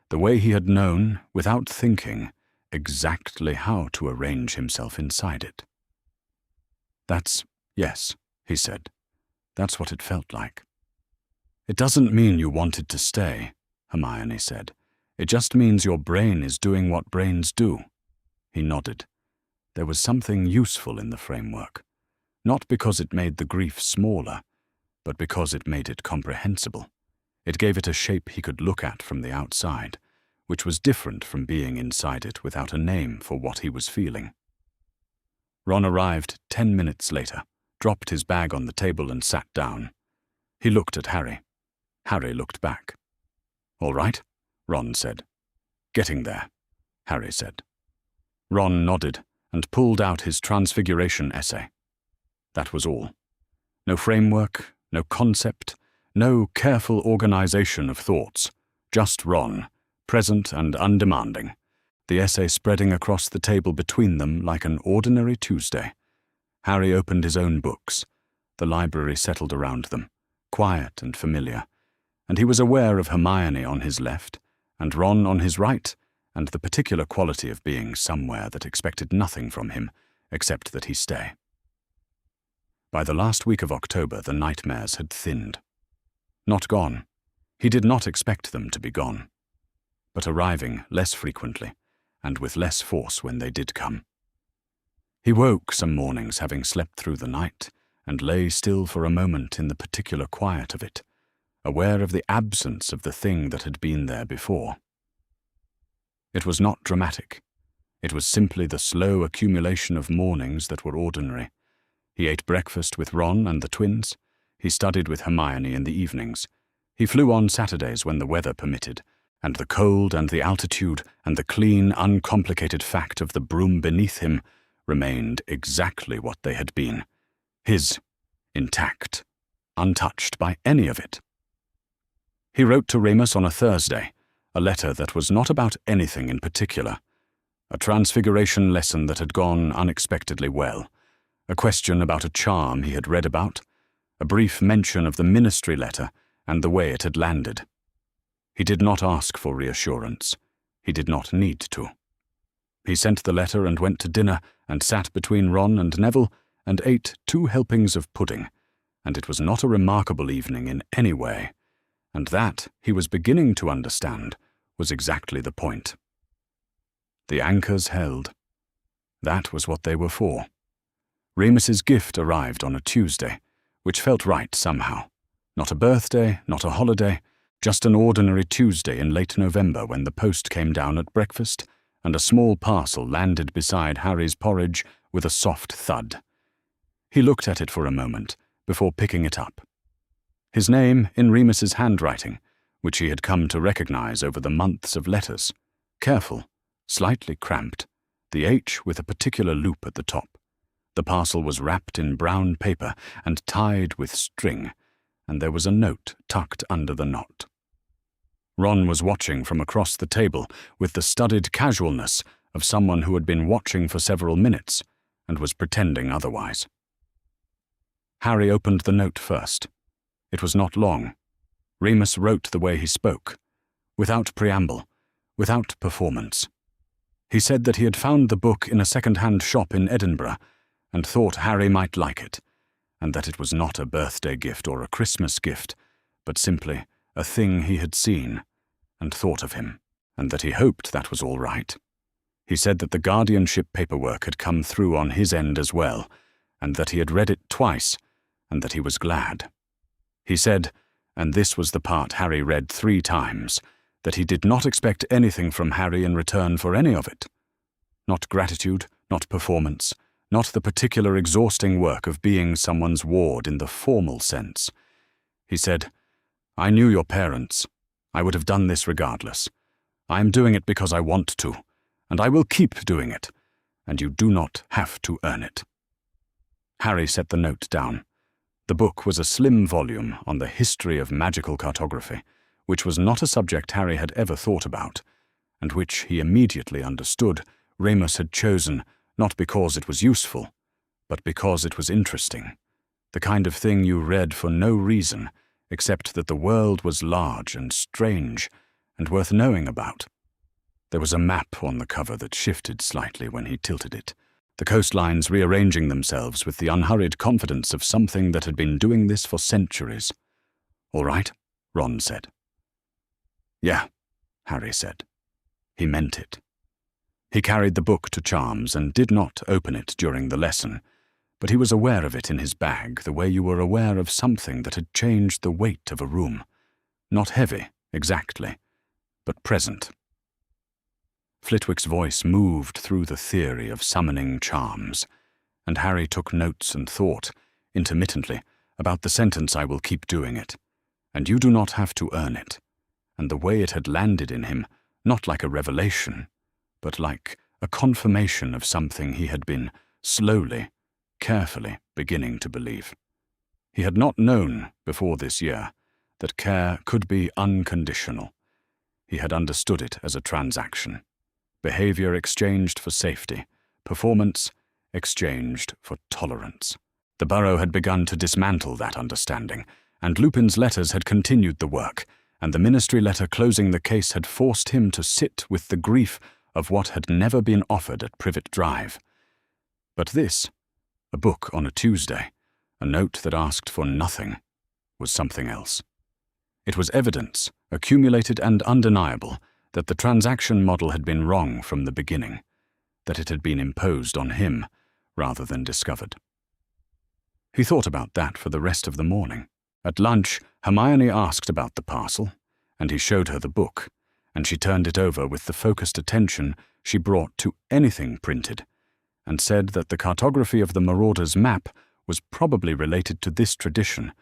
the way he had known, without thinking, exactly how to arrange himself inside it. Yes, he said. "That's what it felt like." "It doesn't mean you wanted to stay," Hermione said. "It just means your brain is doing what brains do." He nodded. There was something useful in the framework, not because it made the grief smaller, but because it made it comprehensible. It gave it a shape he could look at from the outside, which was different from being inside it without a name for what he was feeling. Ron arrived 10 minutes later, dropped his bag on the table and sat down. He looked at Harry. Harry looked back. "All right," Ron said. "Getting there," Harry said. Ron nodded and pulled out his Transfiguration essay. That was all. No framework, no concept, no careful organization of thoughts. Just Ron, present and undemanding, the essay spreading across the table between them like an ordinary Tuesday. Harry opened his own books. The library settled around them, quiet and familiar, and he was aware of Hermione on his left, and Ron on his right, and the particular quality of being somewhere that expected nothing from him except that he stay. By the last week of October, the nightmares had thinned. Not gone. He did not expect them to be gone, but arriving less frequently and with less force when they did come. He woke some mornings having slept through the night and lay still for a moment in the particular quiet of it, aware of the absence of the thing that had been there before. It was not dramatic. It was simply the slow accumulation of mornings that were ordinary. He ate breakfast with Ron and the twins. He studied with Hermione in the evenings. He flew on Saturdays when the weather permitted, and the cold and the altitude and the clean, uncomplicated fact of the broom beneath him remained exactly what they had been. His, intact, untouched by any of it. He wrote to Remus on a Thursday, a letter that was not about anything in particular. A transfiguration lesson that had gone unexpectedly well. A question about a charm he had read about. A brief mention of the ministry letter and the way it had landed. He did not ask for reassurance. He did not need to. He sent the letter and went to dinner and sat between Ron and Neville and ate 2 helpings of pudding, and it was not a remarkable evening in any way, and that, he was beginning to understand, was exactly the point. The anchors held. That was what they were for. Remus's gift arrived on a Tuesday, which felt right somehow. Not a birthday, not a holiday, just an ordinary Tuesday in late November when the post came down at breakfast and a small parcel landed beside Harry's porridge with a soft thud. He looked at it for a moment before picking it up. His name in Remus's handwriting, which he had come to recognize over the months of letters. Careful, slightly cramped, the H with a particular loop at the top. The parcel was wrapped in brown paper and tied with string, and there was a note tucked under the knot. Ron was watching from across the table with the studied casualness of someone who had been watching for several minutes and was pretending otherwise. Harry opened the note first. It was not long. Remus wrote the way he spoke, without preamble, without performance. He said that he had found the book in a second-hand shop in Edinburgh and thought Harry might like it, and that it was not a birthday gift or a Christmas gift, but simply a thing he had seen and thought of him, and that he hoped that was all right. He said that the guardianship paperwork had come through on his end as well, and that he had read it twice, and that he was glad. He said, and this was the part Harry read 3 times, that he did not expect anything from Harry in return for any of it. Not gratitude, not performance, not the particular exhausting work of being someone's ward in the formal sense. He said, I knew your parents. I would have done this regardless. I am doing it because I want to, and I will keep doing it, and you do not have to earn it. Harry set the note down. The book was a slim volume on the history of magical cartography, which was not a subject Harry had ever thought about, and which he immediately understood Remus had chosen not because it was useful, but because it was interesting, the kind of thing you read for no reason except that the world was large and strange and worth knowing about. There was a map on the cover that shifted slightly when he tilted it, the coastlines rearranging themselves with the unhurried confidence of something that had been doing this for centuries. All right, Ron said. Yeah, Harry said. He meant it. He carried the book to Charms and did not open it during the lesson, but he was aware of it in his bag the way you were aware of something that had changed the weight of a room. Not heavy, exactly, but present. Flitwick's voice moved through the theory of summoning charms, and Harry took notes and thought, intermittently, about the sentence I will keep doing it, and you do not have to earn it, and the way it had landed in him, not like a revelation, but like a confirmation of something he had been slowly, carefully beginning to believe. He had not known, before this year, that care could be unconditional. He had understood it as a transaction. Behavior exchanged for safety, performance exchanged for tolerance. The Burrow had begun to dismantle that understanding, and Lupin's letters had continued the work, and the ministry letter closing the case had forced him to sit with the grief of what had never been offered at Privet Drive. But this, a book on a Tuesday, a note that asked for nothing, was something else. It was evidence, accumulated and undeniable, that the transaction model had been wrong from the beginning, that it had been imposed on him rather than discovered. He thought about that for the rest of the morning. At lunch, Hermione asked about the parcel, and he showed her the book, and she turned it over with the focused attention she brought to anything printed, and said that the cartography of the Marauder's map was probably related to this tradition,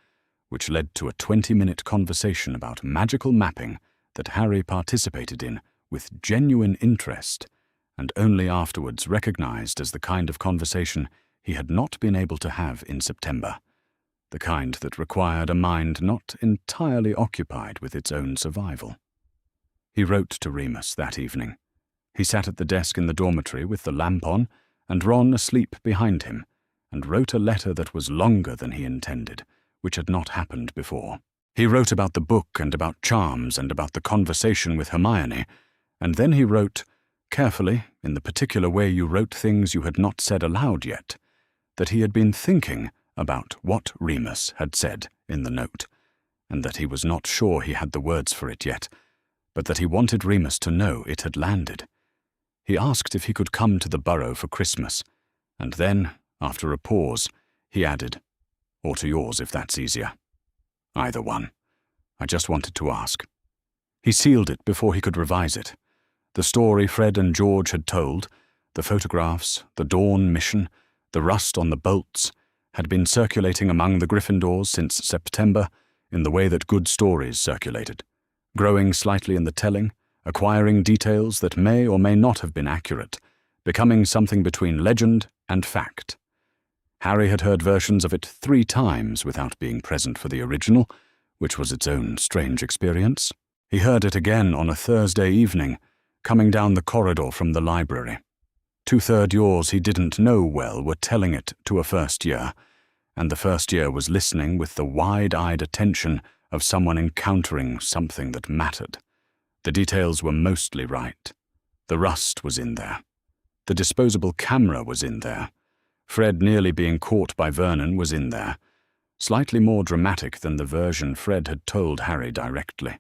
which led to a 20-minute conversation about magical mapping that Harry participated in with genuine interest, and only afterwards recognized as the kind of conversation he had not been able to have in September, the kind that required a mind not entirely occupied with its own survival. He wrote to Remus that evening. He sat at the desk in the dormitory with the lamp on and Ron asleep behind him, and wrote a letter that was longer than he intended, which had not happened before. He wrote about the book and about charms and about the conversation with Hermione, and then he wrote, carefully, in the particular way you wrote things you had not said aloud yet, that he had been thinking about what Remus had said in the note, and that he was not sure he had the words for it yet, but that he wanted Remus to know it had landed. He asked if he could come to the Burrow for Christmas, and then, after a pause, he added, or to yours if that's easier. Either one. I just wanted to ask. He sealed it before he could revise it. The story Fred and George had told, the photographs, the Dawn mission, the rust on the bolts, had been circulating among the Gryffindors since September in the way that good stories circulated, growing slightly in the telling, acquiring details that may or may not have been accurate, becoming something between legend and fact. Harry had heard versions of it 3 times without being present for the original, which was its own strange experience. He heard it again on a Thursday evening, coming down the corridor from the library. 2/3 yours he didn't know well were telling it to a first year, and the first year was listening with the wide-eyed attention of someone encountering something that mattered. The details were mostly right. The rust was in there. The disposable camera was in there. Fred nearly being caught by Vernon was in there, slightly more dramatic than the version Fred had told Harry directly.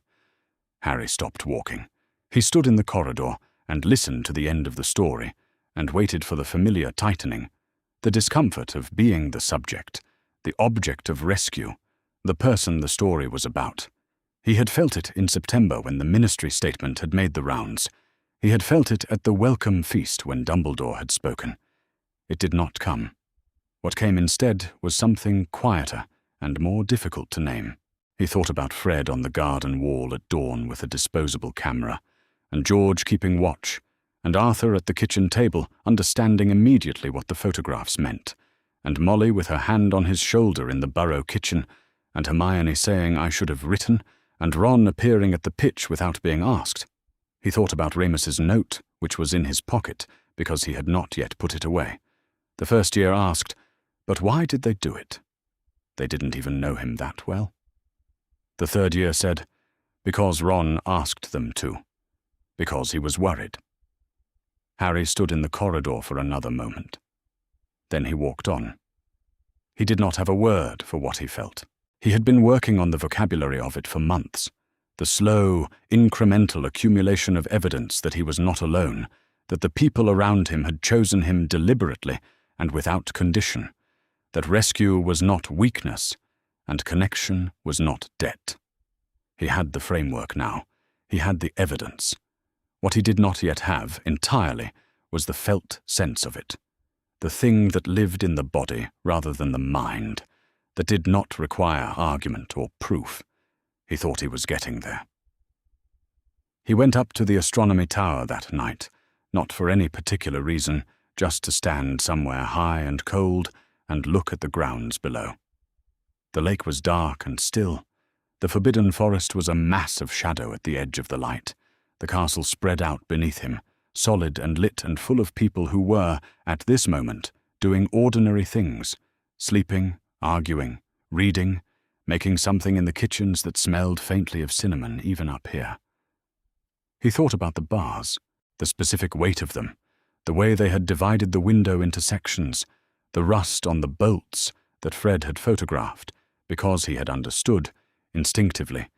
Harry stopped walking. He stood in the corridor and listened to the end of the story, and waited for the familiar tightening, the discomfort of being the subject, the object of rescue, the person the story was about. He had felt it in September when the ministry statement had made the rounds. He had felt it at the welcome feast when Dumbledore had spoken. It did not come. What came instead was something quieter and more difficult to name. He thought about Fred on the garden wall at dawn with a disposable camera, and George keeping watch, and Arthur at the kitchen table understanding immediately what the photographs meant, and Molly with her hand on his shoulder in the Burrow kitchen, and Hermione saying I should have written, and Ron appearing at the pitch without being asked. He thought about Remus's note, which was in his pocket, because he had not yet put it away. The first year asked, but why did they do it? They didn't even know him that well. The third year said, because Ron asked them to, because he was worried. Harry stood in the corridor for another moment. Then he walked on. He did not have a word for what he felt. He had been working on the vocabulary of it for months, the slow, incremental accumulation of evidence that he was not alone, that the people around him had chosen him deliberately and without condition, that rescue was not weakness, and connection was not debt. He had the framework now. He had the evidence. What he did not yet have, entirely, was the felt sense of it, the thing that lived in the body rather than the mind, that did not require argument or proof. He thought he was getting there. He went up to the astronomy tower that night, not for any particular reason, just to stand somewhere high and cold and look at the grounds below. The lake was dark and still. The forbidden forest was a mass of shadow at the edge of the light. The castle spread out beneath him, solid and lit and full of people who were, at this moment, doing ordinary things, sleeping, arguing, reading, making something in the kitchens that smelled faintly of cinnamon even up here. He thought about the bars, the specific weight of them, the way they had divided the window into sections, the rust on the bolts that Fred had photographed, because he had understood, instinctively,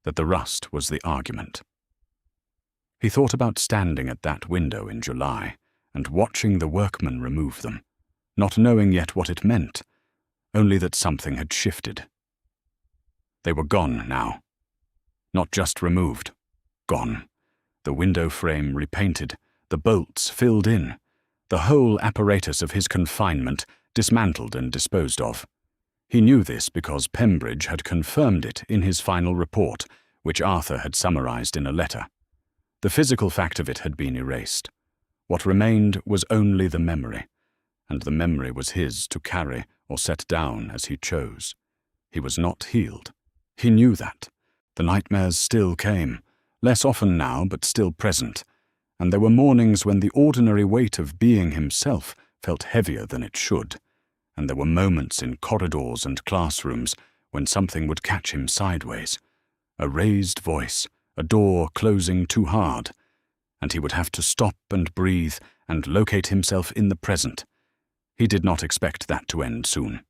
that the rust was the argument. He thought about standing at that window in July and watching the workmen remove them, not knowing yet what it meant, only that something had shifted. They were gone now. Not just removed, gone. The window frame repainted, the bolts filled in, the whole apparatus of his confinement dismantled and disposed of. He knew this because Pembridge had confirmed it in his final report, which Arthur had summarized in a letter. The physical fact of it had been erased. What remained was only the memory, and the memory was his to carry or set down as he chose. He was not healed. He knew that. The nightmares still came, less often now but still present, and there were mornings when the ordinary weight of being himself felt heavier than it should, and there were moments in corridors and classrooms when something would catch him sideways, a raised voice, a door closing too hard, and he would have to stop and breathe and locate himself in the present. He did not expect that to end soon.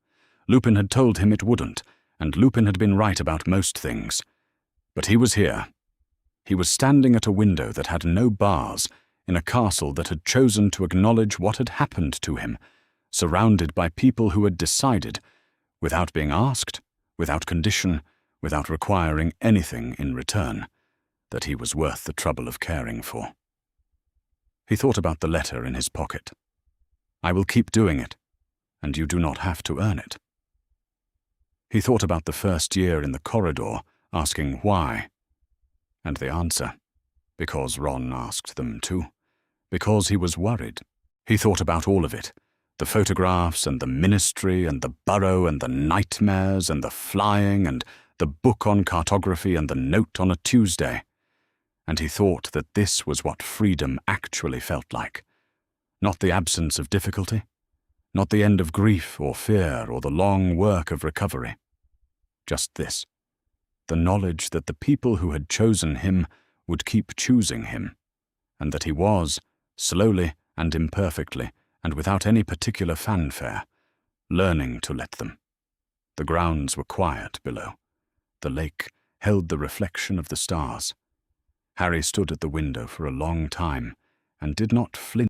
Lupin had told him it wouldn't, and Lupin had been right about most things. But he was here. He was standing at a window that had no bars, in a castle that had chosen to acknowledge what had happened to him, surrounded by people who had decided, without being asked, without condition, without requiring anything in return, that he was worth the trouble of caring for. He thought about the letter in his pocket. I will keep doing it, and you do not have to earn it. He thought about the first year in the corridor, asking why, and the answer, because Ron asked them to, because he was worried. He thought about all of it, the photographs and the ministry and the burrow and the nightmares and the flying and the book on cartography and the note on a Tuesday. And he thought that this was what freedom actually felt like. Not the absence of difficulty, not the end of grief or fear or the long work of recovery. Just this, the knowledge that the people who had chosen him would keep choosing him, and that he was, slowly and imperfectly and without any particular fanfare, learning to let them. The grounds were quiet below. The lake held the reflection of the stars. Harry stood at the window for a long time and did not flinch.